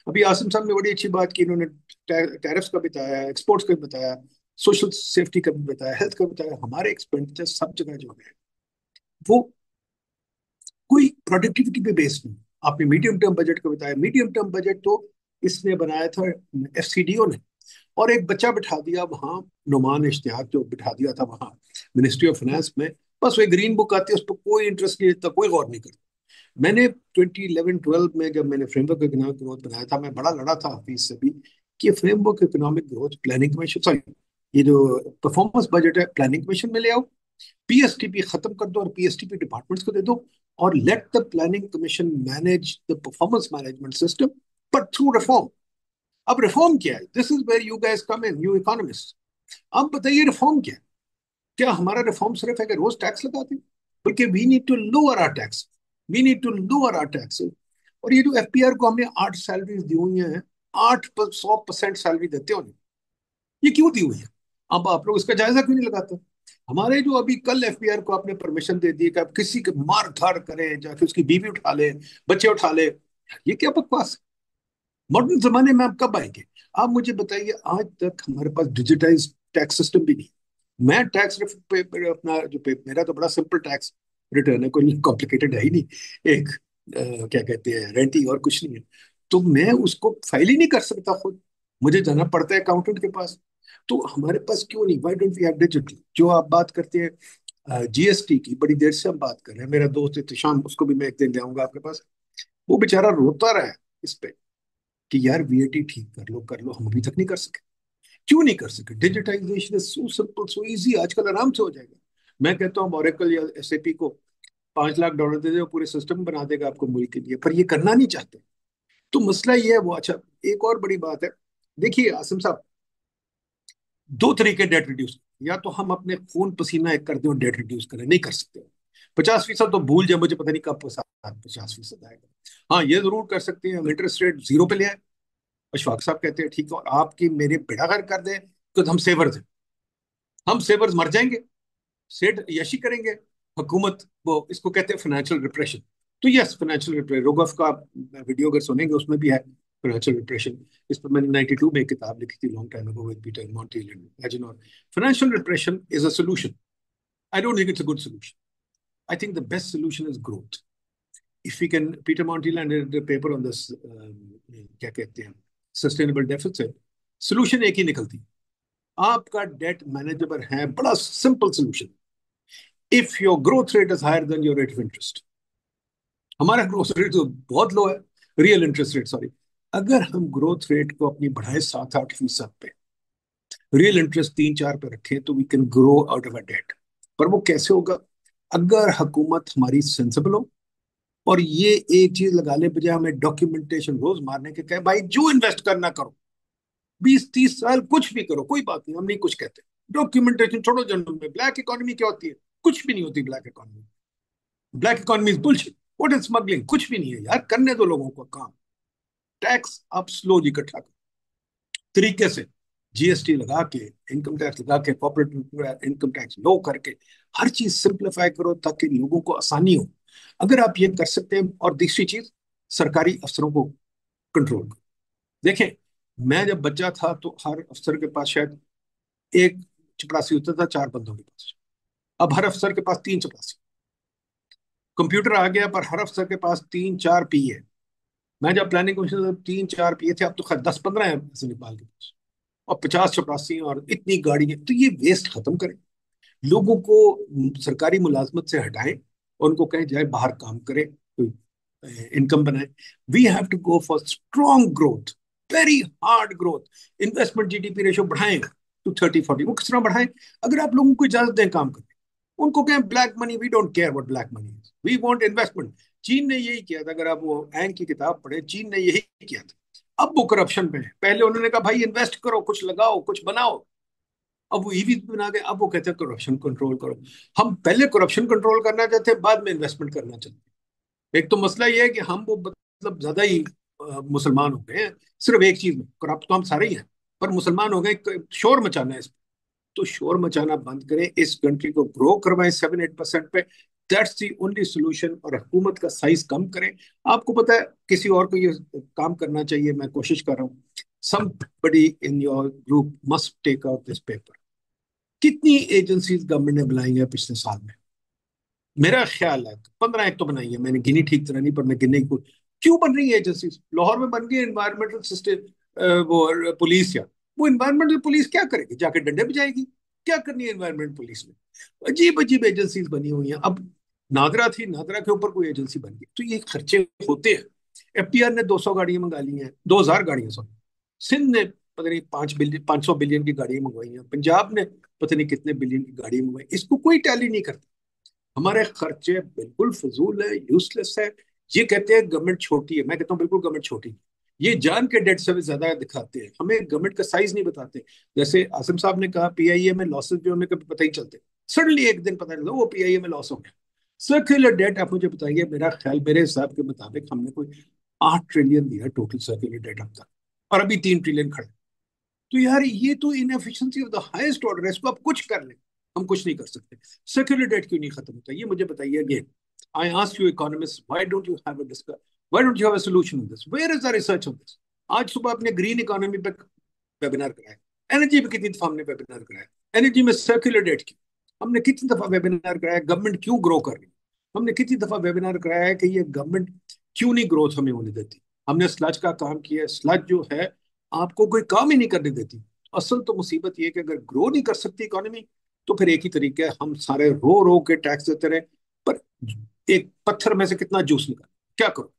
अभी आसिम साहब ने बड़ी अच्छी बात की, इन्होंने टैरिफ्स का बताया, एक्सपोर्ट्स का बताया, सोशल सेफ्टी का भी बताया, हेल्थ का बताया। हमारे एक्सपेंडिचर सब जगह जो है वो कोई प्रोडक्टिविटी पे बेस्ड नहीं। आपने मीडियम टर्म बजट का बताया, मीडियम टर्म बजट तो इसने बनाया था एफसीडीओ ने, और एक बच्चा बिठा दिया वहां, नुमान इश्तियाक जो बिठा दिया था वहां मिनिस्ट्री ऑफ फाइनेंस में। बस वो ग्रीन बुक आती है, उस पर कोई इंटरेस्ट नहीं लेता, कोई गौर नहीं करता। मैंने 2011-12 में जब मैंने फ्रेमवर्क इकोनॉमिक ग्रोथ बनाया था, मैं बड़ा लड़ा था हाफिज से भी कि framework economic growth planning commission, sorry, ये जो परफॉर्मेंस बजट है प्लानिंग कमीशन में ले आओ, पीएसटीपी खत्म कर दो और पीएसटीपी डिपार्टमेंट्स को दे दो, और let the planning commission manage the performance management system, but through reform. अब रिफॉर्म क्या है? This is where you guys come in, you economist. अब बताइए रिफॉर्म क्या है? क्या हमारा रिफॉर्म सिर्फ है कि रोज टैक्स लगाते हैं? बल्कि we need to lower our tax, we need to lower our tax. और ये जो एफपीआर को हमने 8 सैलरीज दी हुई हैं, 100% सैलरी देते हो, ये क्यों दी हुई है? अब आप लोग इसका जायजा क्यों नहीं लगाते? हमारे जो अभी कल एफबीआर को आपने परमिशन दे दी कि आप किसी के मार धाड़ करें, जाके उसकी बीवी उठा ले, बच्चे उठा ले, ये क्या बकवास? मॉडर्न जमाने में आप कब आएंगे? आप मुझे बताइए, आज तक हमारे पास डिजिटाइज टैक्स सिस्टम भी नहीं। मैं टैक्स अपना जो मेरा तो बड़ा सिंपल टैक्स रिटर्न है, कोई कॉम्प्लिकेटेड है ही नहीं। एक क्या कहते हैं, रेंटी, और कुछ नहीं है। तो मैं उसको फाइल ही नहीं कर सकता खुद, मुझे जाना पड़ता है अकाउंटेंट के पास। तो हमारे पास क्यों नहीं, why don't we have digital? जो आप बात करते हैं जीएसटी की, बड़ी देर से हम बात कर रहे हैं। मेरा दोस्त इत्तिशाम, उसको भी मैं एक दिन ले आऊंगा आपके पास। वो बेचारा रोता रहा है इस पे कि यार वीएटी ठीक कर लो कर लो, हम अभी तक नहीं कर सके। क्यों नहीं कर सके? Digitisation is so simple, so easy, आजकल आराम से हो जाएगा। मैं कहता हूँ ओरेकल या एसएपी को $5 लाख दे दे, पूरे सिस्टम बना देगा आपको मुल्क के लिए, पर ये करना नहीं चाहते। तो मसला ये है वो। अच्छा, एक और बड़ी बात है, देखिए आसिम साहब, दो तरीके डेट रिड्यूस, या तो हम अपने खून पसीना एक कर दें और डेट रिड्यूस करें, नहीं कर सकते। 50% तो भूल जाए, मुझे पता नहीं कब 50% आएगा। हाँ, ये जरूर कर सकते हैं, हम इंटरेस्ट रेट 0 पे ले आए, अशफाक साहब कहते हैं ठीक है, और आपकी मेरे बेड़ा गर्क कर दें, तो हम सेवर्स हैं, हम सेवर्स मर जाएंगे, सेठ यशी करेंगे, हुकूमत वो इसको कहते हैं फाइनेंशियल रिप्रेशन। तो यस, फाइनेंशियल रिप्रेशन, रोगफ का वीडियो अगर सुनेंगे उसमें भी है फाइनेंशियल रिप्रेशन। इस पर मैंने 92 में एक किताब लिखी थी, long time ago, with Peter Montiel and Agenor. Financial repression is a solution. I don't think it's a good solution. I think the best solution is growth. If we can, Peter Montiel and paper on this, क्या कहते हैं, sustainable deficit, solution एक ही निकलती है, आपका date manageable है, बड़ा simple solution. If your growth rate is higher than your rate of interest, हमारा ग्रोथ रेट तो बहुत लो है, रियल इंटरेस्ट रेट सॉरी, अगर हम ग्रोथ रेट को अपनी बढ़ाए 7-8% पे, रियल इंटरेस्ट 3-4 पे रखें, तो we can grow out of a debt. पर वो कैसे होगा? अगर हुकूमत हमारी सेंसिबल हो, और ये एक चीज लगा ले, बजाय हमें डॉक्यूमेंटेशन रोज मारने के, कहे भाई जो इन्वेस्ट करना करो, 20-30 साल कुछ भी करो, कोई बात नहीं, हम नहीं कुछ कहते। डॉक्यूमेंटेशन छोड़ो, जनरल में ब्लैक इकोनॉमी क्या होती है? कुछ भी नहीं होती black economy. Black economy is bullshit. What is smuggling? कुछ भी नहीं है यार, करने दो लोगों को काम। टैक्स आप स्लोली इकट्ठा करो, तरीके से, जीएसटी लगा के, इनकम टैक्स लगा के, कॉर्पोरेट इनकम टैक्स लो करके, हर चीज सिंप्लीफाई करो ताकि लोगों को आसानी हो। अगर आप ये कर सकते हैं, और दूसरी चीज, सरकारी अफसरों को कंट्रोल करो। देखें, मैं जब बच्चा था तो हर अफसर के पास शायद एक चपरासी होता था 4 बंदों के पास, अब हर अफसर के पास 3 चपरासी। कंप्यूटर आ गया, पर हर अफसर के पास 3-4 पीए। मैं जब प्लानिंग कमीशन, 3-4 पीए थे, अब तो खैर 10-15 है ऐसे नेपाल के पास, और 50 चपरासी, और इतनी गाड़ी है। तो ये वेस्ट खत्म करें, लोगों को सरकारी मुलाजमत से हटाएं, और उनको कहें जाए बाहर काम करें, कोई इनकम बनाए। We have to go for strong growth, very hard growth. Investment GDP ratio बढ़ाएं टू 30-40। वो किस तरह बढ़ाएं? अगर आप लोगों को इजाजत दें काम करने, उनको कहें black money, we don't care what black money is, we want investment. चीन ने यही किया था, अगर आप वो एंग की किताब पढ़े, चीन ने यही किया था। अब वो करप्शन पे है। पहले उन्होंने कहा भाई इन्वेस्ट करो, कुछ लगाओ, कुछ बनाओ, अब वो ईवी बना के, अब वो कहते हैं करप्शन कंट्रोल करो। हम पहले करप्शन कंट्रोल करना चाहते हैं, बाद में इन्वेस्टमेंट करना चाहते हैं। एक तो मसला ये है कि हम वो मतलब ज्यादा ही मुसलमान हो गए हैं, सिर्फ एक चीज में, करप्ट तो हम सारे ही हैं, पर मुसलमान हो गए, शोर मचाना है इस पे। तो शोर मचाना बंद करें, इस कंट्री को ग्रो करवाएं 7-8% पे, दैट्स दी ओनली सोल्यूशन। और हुकूमत का साइज कम करें। आपको पता है किसी और को ये काम करना चाहिए, मैं कोशिश कर रहा हूँ। somebody in your group must take out this paper। कितनी एजेंसीज गवर्नमेंट ने बनाई है पिछले साल में? मेरा ख्याल है 15 एक तो बनाई है, मैंने गिनी ठीक तरह नहीं, पर मैं गिनने की क्यों बन रही है एजेंसीज? लाहौर में बन गई एनवायरमेंटल सिस्टम, वो पुलिस, या वो एनवायरमेंटल पुलिस क्या करेगी? जाके डंडे बजाएगी? क्या करनी है एनवायरमेंट पुलिस में? अजीब अजीब एजेंसीज बनी हुई हैं। अब नादरा थी, नादरा के ऊपर कोई एजेंसी बन गई, तो ये खर्चे होते हैं। एफटीआर ने 200 गाड़ियां मंगा ली हैं, 2000 गाड़ियां सॉरी। सिंध ने पता नहीं 500 बिलियन की गाड़ियां मंगवाई हैं। पंजाब ने पता नहीं कितने बिलियन की गाड़ियां मंगवाई। इसको कोई टैली नहीं करता। हमारे खर्चे बिल्कुल फजूल है, यूजलेस है। ये कहते हैं गवर्नमेंट छोटी है, मैं कहता हूँ बिल्कुल गवर्नमेंट छोटी है। ये जान के डेट सर्विस ज्यादा दिखाते हैं, हमें गवर्नमेंट का साइज नहीं बताते। जैसे आसिम साहब ने कहा पीआईए में लॉसेस भी होने का पता ही चलते, सडनली एक दिन पता चलता वो पीआईए में लॉस हो गया। सर्कुलर डेट आप मुझे बताइए, मेरा ख्याल मेरे हिसाब के मुताबिक हमने कोई 8 ट्रिलियन दिया टोटल सर्कुलर डेट अब तक, और अभी 3 ट्रिलियन खड़े। तो यार ये तो inefficiency of the highest order है, इसको आप कुछ कर लें, हम कुछ नहीं कर सकते। सर्कुलर डेट क्यों नहीं खत्म होता, ये मुझे बताइए। Again I ask you economist, why don't you have a discuss, why don't you have a solution on this, where is the research on this? आज सुबह आपने ग्रीन इकोनॉमी पे वेबिनार कराया, एनर्जी पे कितनी दफा हमने वेबिनार कराया, एनर्जी में सर्कुलर डेट की हमने कितनी दफा वेबिनार कराया, गवर्नमेंट क्यों ग्रो कर रही है, हमने कितनी दफा वेबिनार कराया है कि ये गवर्नमेंट क्यों नहीं ग्रोथ हमें होने देती। हमने स्लज का काम किया, स्लज जो है आपको कोई काम ही नहीं करने देती। असल तो मुसीबत ये है कि अगर ग्रो नहीं कर सकती इकोनॉमी, तो फिर एक ही तरीका है, हम सारे रो रो के टैक्स देते रहे, पर एक पत्थर में से कितना जूस निकाल, क्या करो?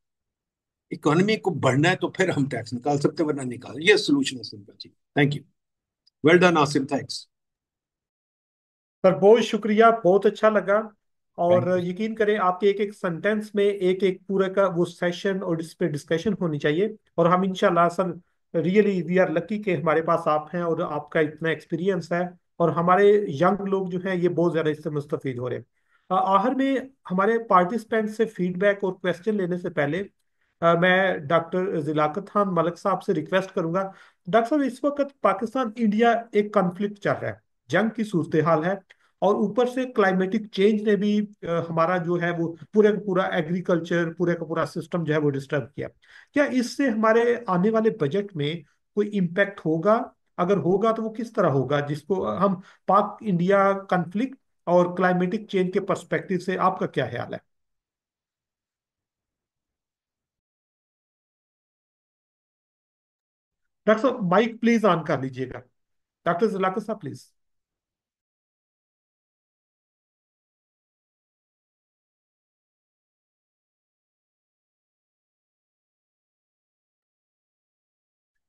इकोनॉमी को बढ़ना है तो फिर हम टैक्स निकाल सकते हैं, वरना निकाल, ये सोल्यूशन है सिंपल जी। Thank you, well done Asim, thanks. Sir बहुत शुक्रिया, बहुत अच्छा लगा। और थैंक यू। यकीन करें आपके एक एक सेंटेंस में एक एक पूरा का वो सेशन और इस पे डिस्कशन होनी चाहिए। और हम इंशाल्लाह sir really we are lucky कि हमारे पास आप हैं और आपका इतना एक्सपीरियंस है। और हमारे यंग लोग जो हैं ये बहुत ज़्यादा इससे मुस्तफीद हो रहे हैं। आखिर में हमारे पार्टिसिपेंट से फीडबैक और क्वेश्चन लेने से पहले मैं डॉक्टर जिलाकत खान मलिक साहब से रिक्वेस्ट करूंगा। डॉक्टर साहब, इस वक्त पाकिस्तान इंडिया एक कॉन्फ्लिक्ट चल रहा है, जंग की सूरत हाल है। और ऊपर से क्लाइमेटिक चेंज ने भी हमारा जो है वो पूरे का पूरा एग्रीकल्चर, पूरे का पूरा सिस्टम जो है वो डिस्टर्ब किया। क्या इससे हमारे आने वाले बजट में कोई इम्पैक्ट होगा? अगर होगा तो वो किस तरह होगा, जिसको हम पाक इंडिया कॉन्फ्लिक्ट और क्लाइमेटिक चेंज के पर्सपेक्टिव से आपका क्या ख्याल है? डॉक्टर साहब माइक प्लीज ऑन कर लीजिएगा। डॉक्टर जिलाकर साहब प्लीज।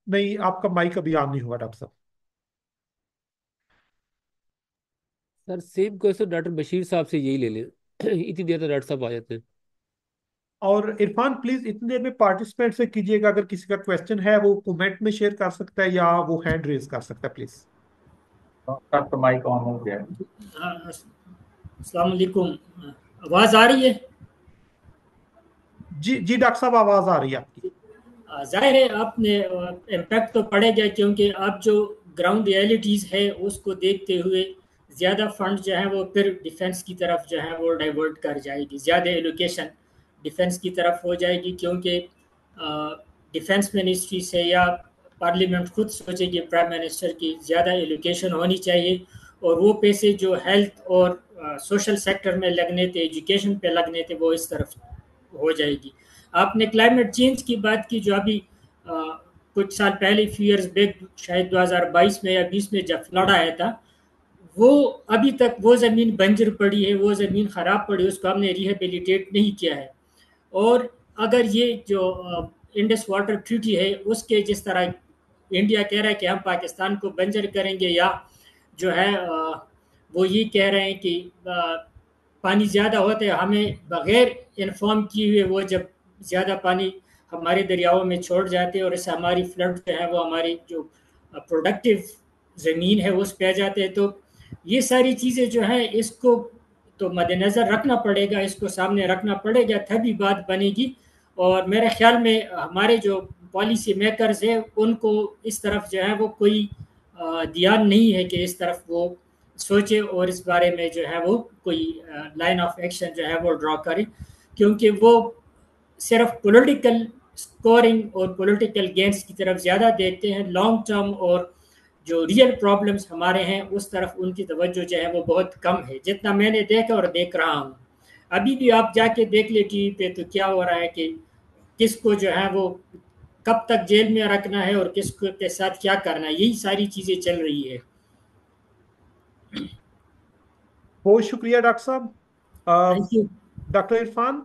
नहीं, आपका माइक अभी ऑन नहीं हुआ डॉक्टर साहब। Sir same question doctor Bashir साहब से यही ले लें। इतनी देर तक डॉक्टर साहब आ जाते हैं। और इरफान प्लीज इतनी देर में पार्टिसिपेंट से कीजिएगा, अगर किसी का क्वेश्चन है वो कमेंट में शेयर कर सकता है या वो हैंड रेज कर सकता है प्लीज। सर तो माइक ऑन हो गया है। हाँ, अस्सलाम वालेकुम। आवाज़ आ रही है? जी जी डॉक्टर साहब, आवाज आ रही है आपकी। जाहिर है आपने इम्पैक्ट तो पड़ेगा, क्योंकि अब जो ग्राउंड रियलिटीज़ है उसको देखते हुए ज़्यादा फंड जो है वो फिर डिफेंस की तरफ जो है वो डाइवर्ट कर जाएगी, ज़्यादा एलोकेशन डिफेंस की तरफ हो जाएगी, क्योंकि डिफेंस मिनिस्ट्री से या पार्लियामेंट खुद सोचेगी प्राइम मिनिस्टर की ज़्यादा एलोकेशन होनी चाहिए, और वो पैसे जो हेल्थ और सोशल सेक्टर में लगने थे, एजुकेशन पे लगने थे, वो इस तरफ हो जाएगी। आपने क्लाइमेट चेंज की बात की, जो अभी कुछ साल पहले फ्यू ईयर्स बैक शायद 2022 में या 20 में जब फ्लड आया था, वो अभी तक वो ज़मीन बंजर पड़ी है, वो ज़मीन ख़राब पड़ी है, उसको हमने रिहेबिलिटेट नहीं किया है। और अगर ये जो इंडस वाटर ट्रीटी है उसके जिस तरह इंडिया कह रहा है कि हम पाकिस्तान को बंजर करेंगे, या जो है वो ये कह रहे हैं कि पानी ज़्यादा होता है, हमें बगैर इन्फॉर्म किए हुए वो जब ज़्यादा पानी हमारे दरियाओं में छोड़ जाते हैं, और इससे हमारी फ्लड जो है वो हमारी जो प्रोडक्टिव ज़मीन है उस पे आ जाते हैं। तो ये सारी चीज़ें जो हैं इसको तो मद्देनज़र रखना पड़ेगा, इसको सामने रखना पड़ेगा, तभी बात बनेगी। और मेरे ख्याल में हमारे जो पॉलिसी मेकर्स हैं उनको इस तरफ जो है वो कोई ध्यान नहीं है कि इस तरफ वो सोचे और इस बारे में जो है वो कोई लाइन ऑफ एक्शन जो है वो ड्रॉ करे, क्योंकि वो सिर्फ पॉलिटिकल स्कोरिंग और पॉलिटिकल गेंस की तरफ ज़्यादा देखते हैं। लॉन्ग टर्म और जो रियल प्रॉब्लम्स हमारे हैं उस तरफ उनकी तवज्जो जो है वो बहुत कम है, जितना मैंने देखा और देख रहा हूँ। अभी भी आप जाके देख ले टीवी पे तो क्या हो रहा है कि किसको जो है वो कब तक जेल में रखना है और किसको के साथ क्या करना है, यही सारी चीज़ें चल रही है। बहुत शुक्रिया डॉक्टर साहब। Thank you. Doctor Irfan,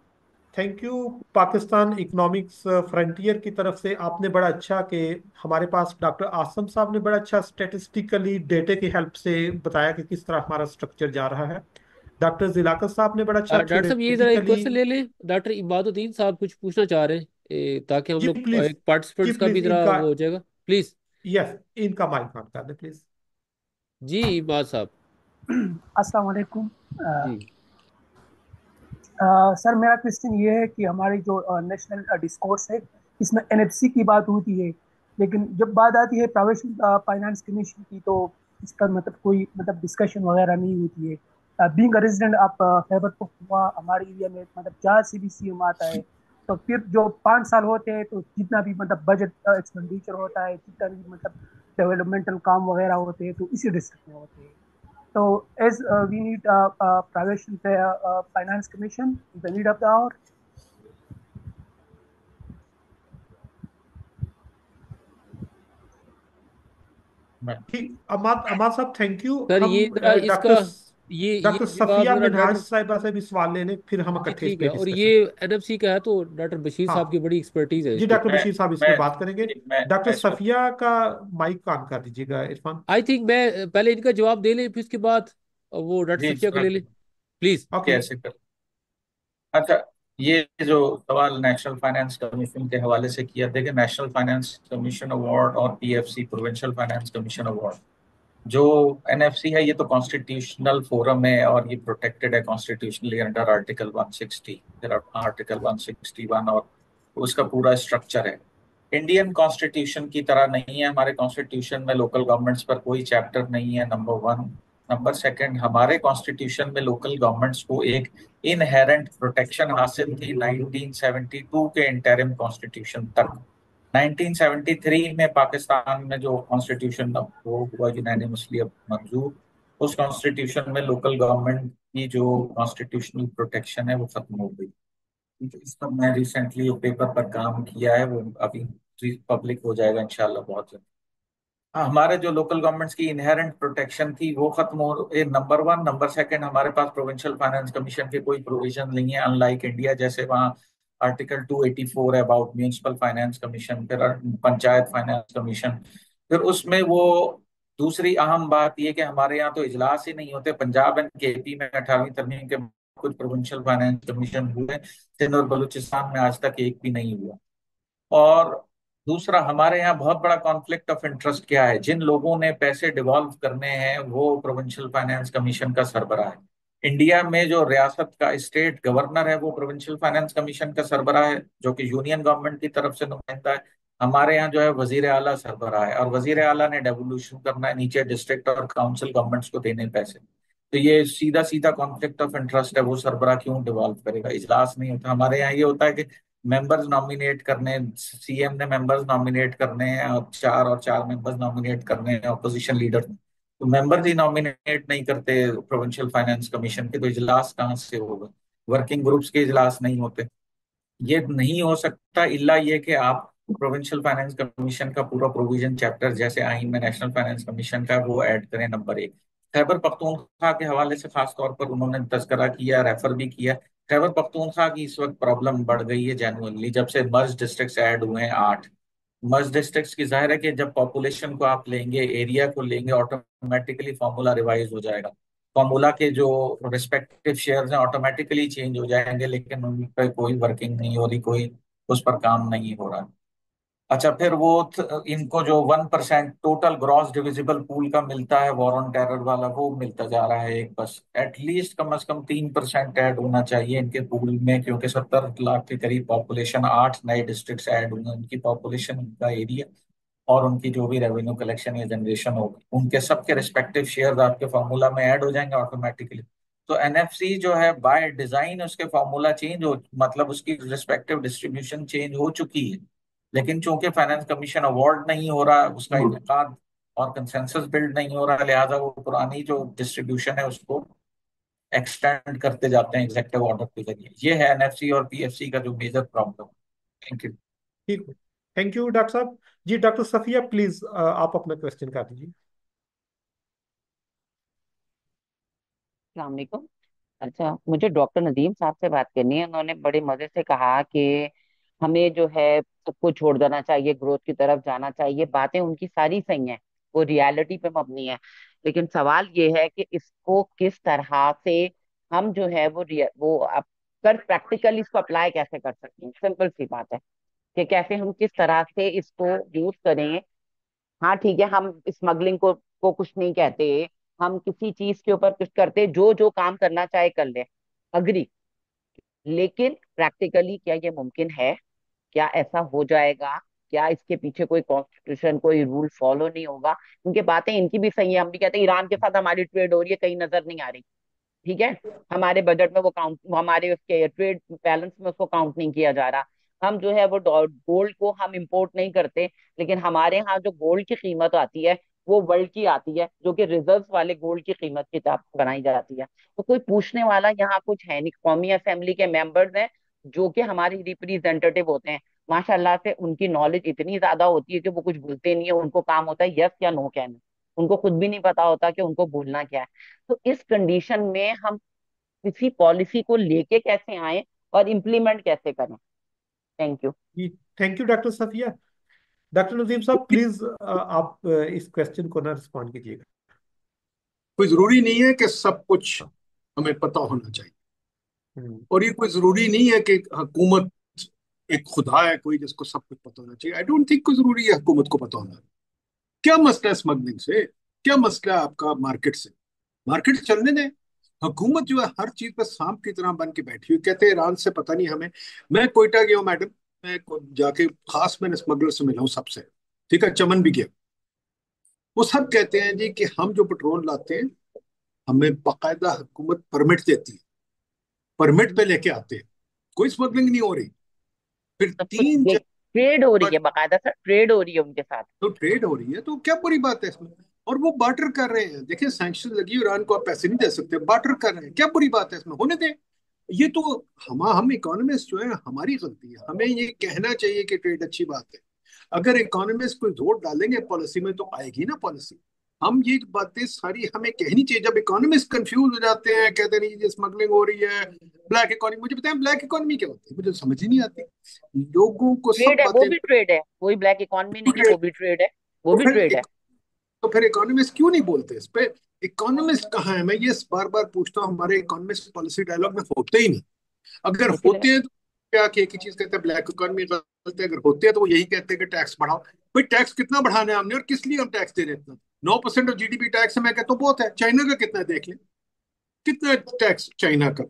thank you. Pakistan economics frontier की तरफ से आपने बड़ा अच्छा कि हमारे पास डॉक्टर आसम साहब ने बड़ा अच्छा स्टेटिस्टिकली डेटे की हेल्प से बताया कि किस तरह हमारा स्ट्रक्चर जा रहा है। डॉक्टर जिलाकर साहब ने बड़ा अच्छा डॉक्टर साहब ये जरा एक थ्योरेटिकली। क्वेश्चन ले लें। डॉक्टर इबादुद्दीन साहब कुछ पूछना चाह रहे हैं, ताकि हम जी लोग प्लीज। एक जी पार्टिसिपेंट्स का भी प्लीज जरा इनका, वो हो जाएगा। प्लीज। यस, इनका माइक ऑन कर दे प्लीज। जी इबाद साहब। अस्सलाम वालेकुम। जी सर मेरा क्वेश्चन ये है कि हमारी जो नेशनल डिस्कोर्स है इसमें एनएफसी की बात होती है, लेकिन जब बात आती है प्राइवेट फाइनेंस कमीशन की तो इस पर मतलब कोई मतलब डिस्कशन वगैरह नहीं होती है। बीइंग अ रेजिडेंट आप खैबर पख्तूनख्वा हमारे एरिया में मतलब जहाँ से भी सीएम आता है तो फिर जो 5 साल होते हैं तो जितना भी मतलब बजट एक्सपेंडिचर होता है, जितना भी मतलब डेवलपमेंटल काम वगैरह होते हैं तो इसी डिस्ट्रिक्ट में होते हैं। So as we need private finance commission, the need of the hour. ठीक, अमाद अमाद साहब थैंक यू। सर हम ये जरा इसका डॉक्टर ये डॉक्टर जवाब सफिया जरा मिनहाज डॉक्टर। साहिबा से भी सवाल ले लें, फिर हम जी इकट्ठे इस ठीक पे है, और ये डिस्कशन। एनएफसी का है तो डॉक्टर बशीर हाँ साहब की बड़ी एक्सपर्टीज है इस जी, पे। डॉक्टर मैं बशीर साहब इस पे मैं बात करेंगे। डॉक्टर मैं इसको सफिया का माइक ऑन कर दीजिएगा इरफान। आई थिंक मैं पहले इनका जवाब दे लें, फिर उसके बाद वो डॉक्टर जी सफिया का ले लें। प्लीज। ओके। कैसे कर। अच्छा, ये जो सवाल नेशनल फाइनेंस कमीशन के हवाले से किया, देखिए नेशनल फाइनेंस कमीशन अवार्ड और PFC provincial finance commission award, जो एनएफसी है ये तो कॉन्स्टिट्यूशनल फोरम है और ये प्रोटेक्टेड है कॉन्स्टिट्यूशनली अंडर आर्टिकल 160, फिर आर्टिकल 161 और उसका पूरा स्ट्रक्चर है। इंडियन कॉन्स्टिट्यूशन की तरह नहीं है, हमारे कॉन्स्टिट्यूशन में लोकल गवर्नमेंट्स पर कोई चैप्टर नहीं है, नंबर वन। नंबर सेकंड, हमारे कॉन्स्टिट्यूशन में लोकल गवर्नमेंट्स को एक इनहेरेंट प्रोटेक्शन हासिल थी 1972 के इंटरिम कॉन्स्टिट्यूशन तक। 1973 में पाकिस्तान में जो कॉन्स्टिट्यूशन वो हुआ यूनानिमसली अब मंजूर, उस कॉन्स्टिट्यूशन में लोकल गवर्नमेंट की जो कॉन्स्टिट्यूशनल प्रोटेक्शन है वो खत्म हो गई। तो इस पर मैं रिसेंटली एक पेपर पर काम किया है, वो अभी पब्लिक हो जाएगा इंशाल्लाह बहुत जल्द। हाँ, हमारे जो लोकल गवर्नमेंट्स की इनहेरेंट प्रोटेक्शन थी वो खत्म हो, ये नंबर वन। नंबर सेकंड, हमारे पास प्रोविंशियल फाइनेंस कमीशन के कोई प्रोविजन नहीं है, अनलाइक इंडिया जैसे वहाँ आर्टिकल 284 है अबाउट म्यूनिसिपल फाइनेंस कमीशन, फिर पंचायत फाइनेंस कमीशन। फिर उसमें वो दूसरी अहम बात ये कि हमारे यहाँ तो इजलास ही नहीं होते। पंजाब एंड केपी में 18वीं तरमीम के कुछ प्रोविंशियल फाइनेंस कमीशन हुए, सिंध और बलूचिस्तान में आज तक एक भी नहीं हुआ। और दूसरा, हमारे यहाँ बहुत बड़ा कॉन्फ्लिक्ट ऑफ इंटरेस्ट क्या है, जिन लोगों ने पैसे डिवॉल्व करने हैं वो प्रोविंशियल फाइनेंस कमीशन का सरबराह है। इंडिया में जो रियासत का स्टेट गवर्नर है वो प्रोविंशियल फाइनेंस कमीशन का सरबराह है, जो कि यूनियन गवर्नमेंट की तरफ से नुमाइंदा है। हमारे यहाँ जो है वजीर आला सरबराह है, और वजीर आला ने डेवोल्यूशन करना है, नीचे डिस्ट्रिक्ट और काउंसिल गवर्नमेंट्स को देने पैसे। तो ये सीधा सीधा कॉन्फ्लिक्ट ऑफ इंटरेस्ट है, वो सरबराह क्यों डिवॉल्व करेगा, इजलास नहीं होता। हमारे यहाँ ये होता है कि मेंबर्स नॉमिनेट करने, सीएम ने मेंबर्स नॉमिनेट करने हैं और चार मेंबर्स नॉमिनेट करने हैं अपोजिशन लीडर ने। तो मेंबर्स ही नॉमिनेट नहीं करते प्रोविंशियल फाइनेंस कमीशन के, तो इजलास कहाँ से होगा। वर्किंग ग्रुप्स के इजलास नहीं होते। ये नहीं हो सकता इल्ला ये कि आप प्रोविंशियल फाइनेंस कमीशन का पूरा प्रोविजन चैप्टर जैसे आइन में नेशनल फाइनेंस कमीशन का वो ऐड करें। नंबर एक, खैबर पख्तूनख्वा के हवाले से खास तौर पर उन्होंने तस्करा किया, रेफर भी किया। खैबर पख्तूनख्वा की इस वक्त प्रॉब्लम बढ़ गई है जेन्युइनली, जब से मर्ज डिस्ट्रिक्ट्स ऐड हुए हैं 8 मर्ज डिस्ट्रिक्ट्स की। जाहिर है कि जब पॉपुलेशन को आप लेंगे, एरिया को लेंगे, ऑटोमेटिकली फॉर्मूला रिवाइज हो जाएगा। फॉर्मूला के जो रिस्पेक्टिव शेयर्स हैं ऑटोमेटिकली चेंज हो जाएंगे, लेकिन उन पर कोई वर्किंग नहीं हो रही, कोई उस पर काम नहीं हो रहा। अच्छा, फिर वो इनको जो 1% टोटल ग्रॉस डिविजिबल पूल का मिलता है वॉर ऑन टेरर वाला, वो मिलता जा रहा है एक, बस एटलीस्ट कम से कम 3% ऐड होना चाहिए इनके पूल में, क्योंकि 70 लाख के करीब पॉपुलेशन, 8 नए डिस्ट्रिक्ट ऐड हुए, उनकी पॉपुलेशन, उनका एरिया और उनकी जो भी रेवेन्यू कलेक्शन या जनरेशन होगी, उनके सबके रिस्पेक्टिव शेयर आपके फार्मूला में ऐड हो जाएंगे ऑटोमेटिकली। तो एनएफसी जो है बाय डिजाइन उसके फार्मूला चेंज हो, मतलब उसकी रिस्पेक्टिव डिस्ट्रीब्यूशन चेंज हो चुकी है, लेकिन चूंकि फाइनेंस कमीशन अवार्ड नहीं हो रहा, उसका इनेकाद और कंसेंसस बिल्ड नहीं हो रहा, लिहाजा वो पुरानी जो डिस्ट्रीब्यूशन है उसको एक्सटेंड करते जाते हैं एग्जेक्टिव ऑर्डर के जरिए। ये है एनएफसी और पीएफसी का जो मेजर प्रॉब्लम। Thank you. ठीक। थैंक यू डॉक्टर साहब। जी डॉक्टर सफिया प्लीज आप अपना क्वेश्चन कर दीजिए। अस्सलाम वालेकुम। अच्छा, मुझे डॉक्टर नदीम साहब से बात करनी है। उन्होंने बड़े मजे से कहा कि हमें जो है सबको छोड़ देना चाहिए, ग्रोथ की तरफ जाना चाहिए। बातें उनकी सारी सही हैं, वो रियलिटी पे मबनी है। लेकिन सवाल ये है कि इसको किस तरह से हम जो है वो अब कर प्रैक्टिकली इसको अप्लाई कैसे कर सकते हैं। सिंपल सी बात है कि कैसे हम किस तरह से इसको यूज करें। हाँ ठीक है, हम स्मगलिंग को कुछ नहीं कहते, हम किसी चीज के ऊपर कुछ करते, जो जो काम करना चाहे कर ले, अग्री। लेकिन प्रैक्टिकली क्या ये मुमकिन है? क्या ऐसा हो जाएगा? क्या इसके पीछे कोई कॉन्स्टिट्यूशन, कोई रूल फॉलो नहीं होगा? क्योंकि बातें इनकी भी सही है, हम भी कहते हैं ईरान के साथ हमारी ट्रेड हो रही है, कहीं नजर नहीं आ रही। ठीक है, हमारे बजट में वो काउंट, हमारे उसके ट्रेड बैलेंस में उसको काउंट नहीं किया जा रहा। हम जो है वो गोल्ड को हम इंपोर्ट नहीं करते, लेकिन हमारे यहाँ जो गोल्ड की कीमत आती है वो वर्ल्ड की आती है, जो कि रिजर्व वाले गोल्ड की कीमत के हिसाब से बनाई जाती है। तो कोई पूछने वाला यहाँ कुछ है नहीं। कौमी असेंबली के मेंबर्स हैं जो कि हमारे रिप्रेजेंटेटिव होते हैं, माशाल्लाह से उनकी नॉलेज इतनी ज्यादा होती है कि वो कुछ भूलते नहीं है। उनको काम होता है यस या नो कहना, उनको खुद भी नहीं पता होता कि उनको भूलना क्या है। तो इस कंडीशन में हम किसी पॉलिसी को लेके कैसे आए और इम्प्लीमेंट कैसे करें? Thank you. जी thank you doctor Safiya. Doctor Nadeem साहब प्लीज आप इस क्वेश्चन को ना रिस्पॉन्ड कीजिएगा। कोई जरूरी नहीं है कि सब कुछ हमें पता होना चाहिए। हम्म। और ये कोई जरूरी नहीं है कि हुकूमत एक खुदा है कोई जिसको सब कुछ पता होना चाहिए। आई डोंट थिंक कोई जरूरी है हुकूमत को पता होना। क्या मसला है स्मगलिंग से? क्या मसला है आपका मार्केट से? मार्केट चलने दें। हुकूमत जो है हर चीज पर सांप की तरह बन के बैठी हुई, कहते हैं ईरान से पता नहीं हमें। मैं कोयटा गया हूँ मैडम, जाके खास मैंने स्मगलर से मिला हूँ सबसे, ठीक है, चमन भी गया। वो सब कहते हैं जी कि हम जो पेट्रोल लाते हैं हमें बाकायदा हुकूमत परमिट देती है, परमिट पे लेके आते हैं, कोई स्मगलिंग नहीं हो रही। फिर सब कुछ तीन ट्रेड हो रही जगह है, बाकायदा सर ट्रेड हो रही है उनके साथ। तो ट्रेड हो रही है, तो क्या बुरी बात है इसमें? और वो बार्टर कर रहे हैं। देखिए सैंक्शन लगी, ईरान को आप पैसे नहीं दे सकते, बार्टर कर रहे हैं, क्या बुरी बात है इसमें? होने दें। ये तो हम इकोनॉमिस्ट जो है हमारी गलती है, हमें ये कहना चाहिए कि ट्रेड अच्छी बात है। अगर इकोनॉमिस्ट कोई जोर डालेंगे पॉलिसी में तो आएगी ना पॉलिसी। हम ये बातें सारी हमें कहनी चाहिए। जब इकोनॉमिस्ट कंफ्यूज हो जाते हैं, कहते नहीं ये स्मगलिंग हो रही है, ब्लैक इकोनॉमी, मुझे बताएं ब्लैक इकोनॉमी क्या होती है? मुझे समझ ही नहीं आती। लोगों को सब ट्रेड है, वो बातें। भी ट्रेड है, कोई ब्लैक इकॉनमी नहीं है, वो भी ट्रेड है, वो तो भी ट्रेड फिर है। तो फिर इकोनॉमिस्ट क्यों नहीं बोलते इस पे? इकोनॉमिस्ट कहाँ है? मैं ये बार बार पूछता हूँ, हमारे इकोनॉमिस्ट पॉलिसी डायलॉग में होते ही नहीं। अगर इसीलिए होते हैं तो क्या कि एक ही चीज कहते हैं ब्लैक इकोनॉमी गलत है, अगर होते हैं तो वो यही कहते हैं कि टैक्स बढ़ाओ। भाई टैक्स कितना बढ़ाना है हमने और किस लिए हम टैक्स दे रहे हैं? इतना 9% ऑफ जीडीपी टैक्स है, मैं कहता हूँ बहुत है। चाइना का कितना है देख लें, कितना टैक्स चाइना का,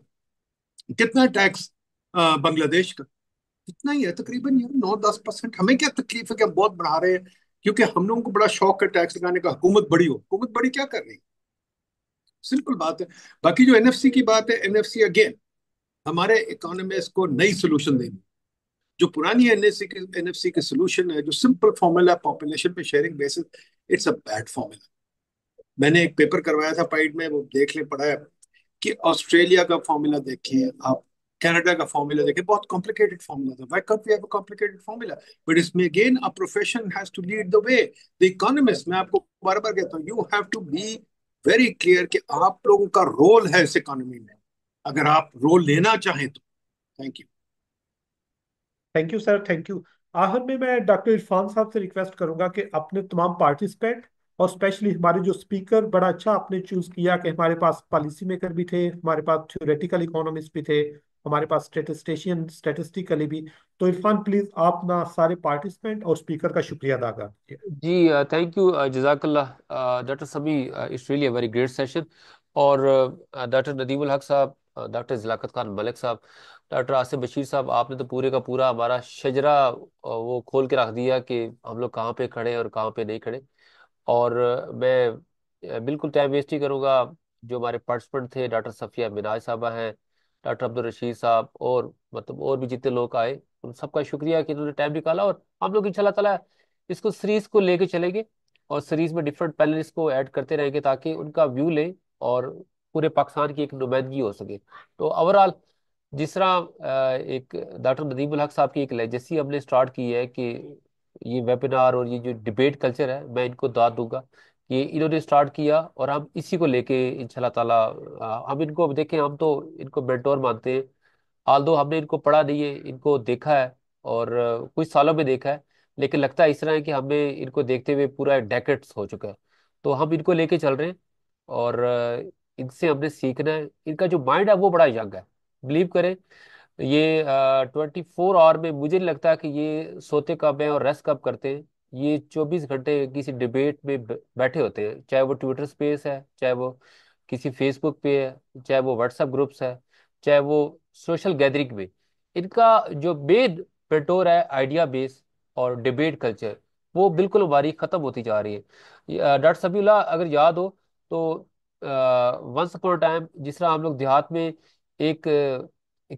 कितना टैक्स बांग्लादेश का, इतना ही है तकरीबन, ये 9-10%। हमें क्या तकलीफ है कि हम बहुत बढ़ा रहे हैं? क्योंकि हम लोगों को बड़ा शौक है टैक्स लगाने का। हुकूमत बड़ी हो, हुकूमत बड़ी क्या कर रही है? सिंपल बात है। बाकी जो एनएफसी की बात है, एनएफसी अगेन हमारे इकोनॉमिस्ट को नई सोल्यूशन देनी। जो पुरानी एनएफसी के सोल्यूशन है, जो सिंपल फॉर्मूला पॉपुलेशन पे sharing basis, it's a bad formula. मैंने एक पेपर करवाया था पाइड में, वो देख ले पढ़ा है कि ऑस्ट्रेलिया का फॉर्मूला देखिए आप, कनाडा का फॉर्मूला देखिए, बहुत कॉम्प्लिकेटेड फॉर्मूला था। Why can't we have a complicated formula? But इसमें again a profession has to lead the way. The economist, मैं आपको बार बार कहता हूँ, you have to be very clear कि आप लोगों का रोल है इस इकोनॉमी में, अगर आप रोल लेना चाहें तो। Thank you. Thank you sir, thank you. आखिर में मैं डॉक्टर इरफान साहब से रिक्वेस्ट करूंगा कि अपने तमाम पार्टिसिपेंट और स्पेशली हमारे जो स्पीकर, बड़ा अच्छा आपने चूज किया कि हमारे पास पॉलिसी मेकर भी थे, हमारे पास थ्योरेटिकल इकोनॉमिस्ट भी थे, हमारे पास स्टेटिस्टिशियन स्टेटिस्टिकली भी। तो इरफान प्लीज आप ना सारे पार्टिसिपेंट और स्पीकर का शुक्रिया अदा कीजिए। जी थैंक यू जज़ाकल्लाह डॉक्टर समी, it's really a very great session. और डॉक्टर नदीमुल हक साहब, डॉक्टर ज़िलाकत खान मलिक साहब, डॉक्टर आसिफ बशीर साहब, आपने तो पूरे का पूरा हमारा शजरा वो खोल के रख दिया कि हम लोग कहाँ पे खड़े हैं और कहाँ पे नहीं खड़े। और मैं बिल्कुल टाइम वेस्ट ही करूँगा। जो हमारे पार्टिसिपेंट थे, डॉक्टर सफ़िया मिनाज साहबा हैं, डॉक्टर अब्दुल रशीद साहब, और मतलब और भी जितने लोग आए, उन सबका शुक्रिया कि उन्होंने टाइम निकाला। और हम लोग इंशाल्लाह ताला इसको सीरीज को लेके चलेंगे और सीरीज में डिफरेंट पैनलिस्ट को ऐड करते रहेंगे ताकि उनका व्यू लें और पूरे पाकिस्तान की एक नुमाइंदगी हो सके। तो ओवरऑल जिस तरह एक डॉक्टर नदीमुल हक साहब की एक लेजेसी हमने स्टार्ट की है कि ये वेबिनार और ये जो डिबेट कल्चर है, मैं इनको दाद दूंगा कि इन्होंने स्टार्ट किया और हम इसी को लेके इंशाल्लाह ताला हम इनको अब देखें, हम तो इनको मेंटोर मानते हैं। हाल दो हमने इनको पढ़ा नहीं है, इनको देखा है और कुछ सालों में देखा है, लेकिन लगता है इस तरह है कि हमें इनको देखते हुए पूरा डेकेड्स हो चुका है। तो हम इनको लेके चल रहे हैं और इनसे हमने सीखना है। इनका जो माइंड है वो बड़ा यंग है, बिलीव करें। ये 24 आवर में मुझे नहीं लगता कि ये सोते कब हैं और रेस्ट कब करते हैं। ये 24 घंटे किसी डिबेट में बैठे होते हैं, चाहे वो ट्विटर स्पेस है, चाहे वो किसी फेसबुक पे है, चाहे वो व्हाट्सएप ग्रुप्स है, चाहे वो सोशल गैदरिंग में। इनका जो मेन पेटोर है आइडिया बेस और डिबेट कल्चर, वो बिल्कुल हमारी खत्म होती जा रही है। डॉक्टर सबीउल्लाह अगर याद हो तो वंस अपॉन टाइम जिस तरह हम लोग देहात में एक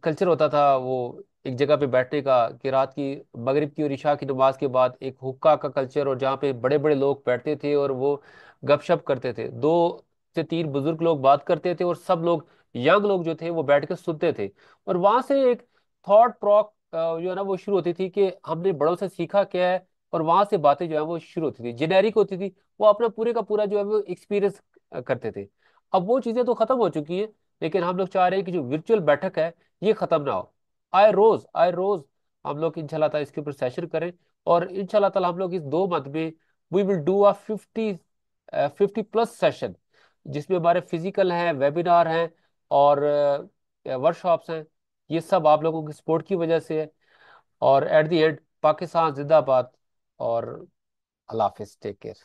कल्चर होता था, वो एक जगह पे बैठने का कि रात की मगरिब की और इशा की नमाज के बाद एक हुक्का का कल्चर, और जहाँ पे बड़े बड़े लोग बैठते थे और वो गपशप करते थे, 2 से 3 बुजुर्ग लोग बात करते थे और सब लोग यंग लोग जो थे वो बैठ के सुनते थे। और वहां से एक थॉट प्रोक जो है ना वो शुरू होती थी कि हमने बड़ों से सीखा क्या है, और वहां से बातें जो है वो शुरू होती थी, जेनेरिक होती थी। वो अपना पूरे का पूरा जो है वो एक्सपीरियंस करते थे। अब वो चीजें तो खत्म हो चुकी है, लेकिन हम लोग चाह रहे हैं कि जो वर्चुअल बैठक है ये खत्म ना हो। आए रोज हम लोग इंशाल्लाह ताला इसके ऊपर सेशन करें, और इंशाल्लाह ताला हम लोग इस 2 मंथ में we will do a 50 50+ session, जिसमें हमारे फिजिकल हैं, वेबिनार हैं और वर्कशॉप्स हैं, ये सब आप लोगों की सपोर्ट की वजह से है। और एट दी एंड पाकिस्तान जिंदाबाद। और अल्लाह हाफिज, take care.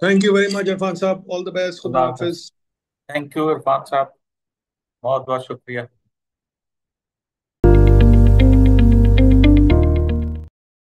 Thank you very much Irfan साहब, ऑल द बेस्ट, खुदा अल्लाह हाफ़िज़। हाफिज। थैंक यू इरफान साहब, बहुत बहुत शुक्रिया।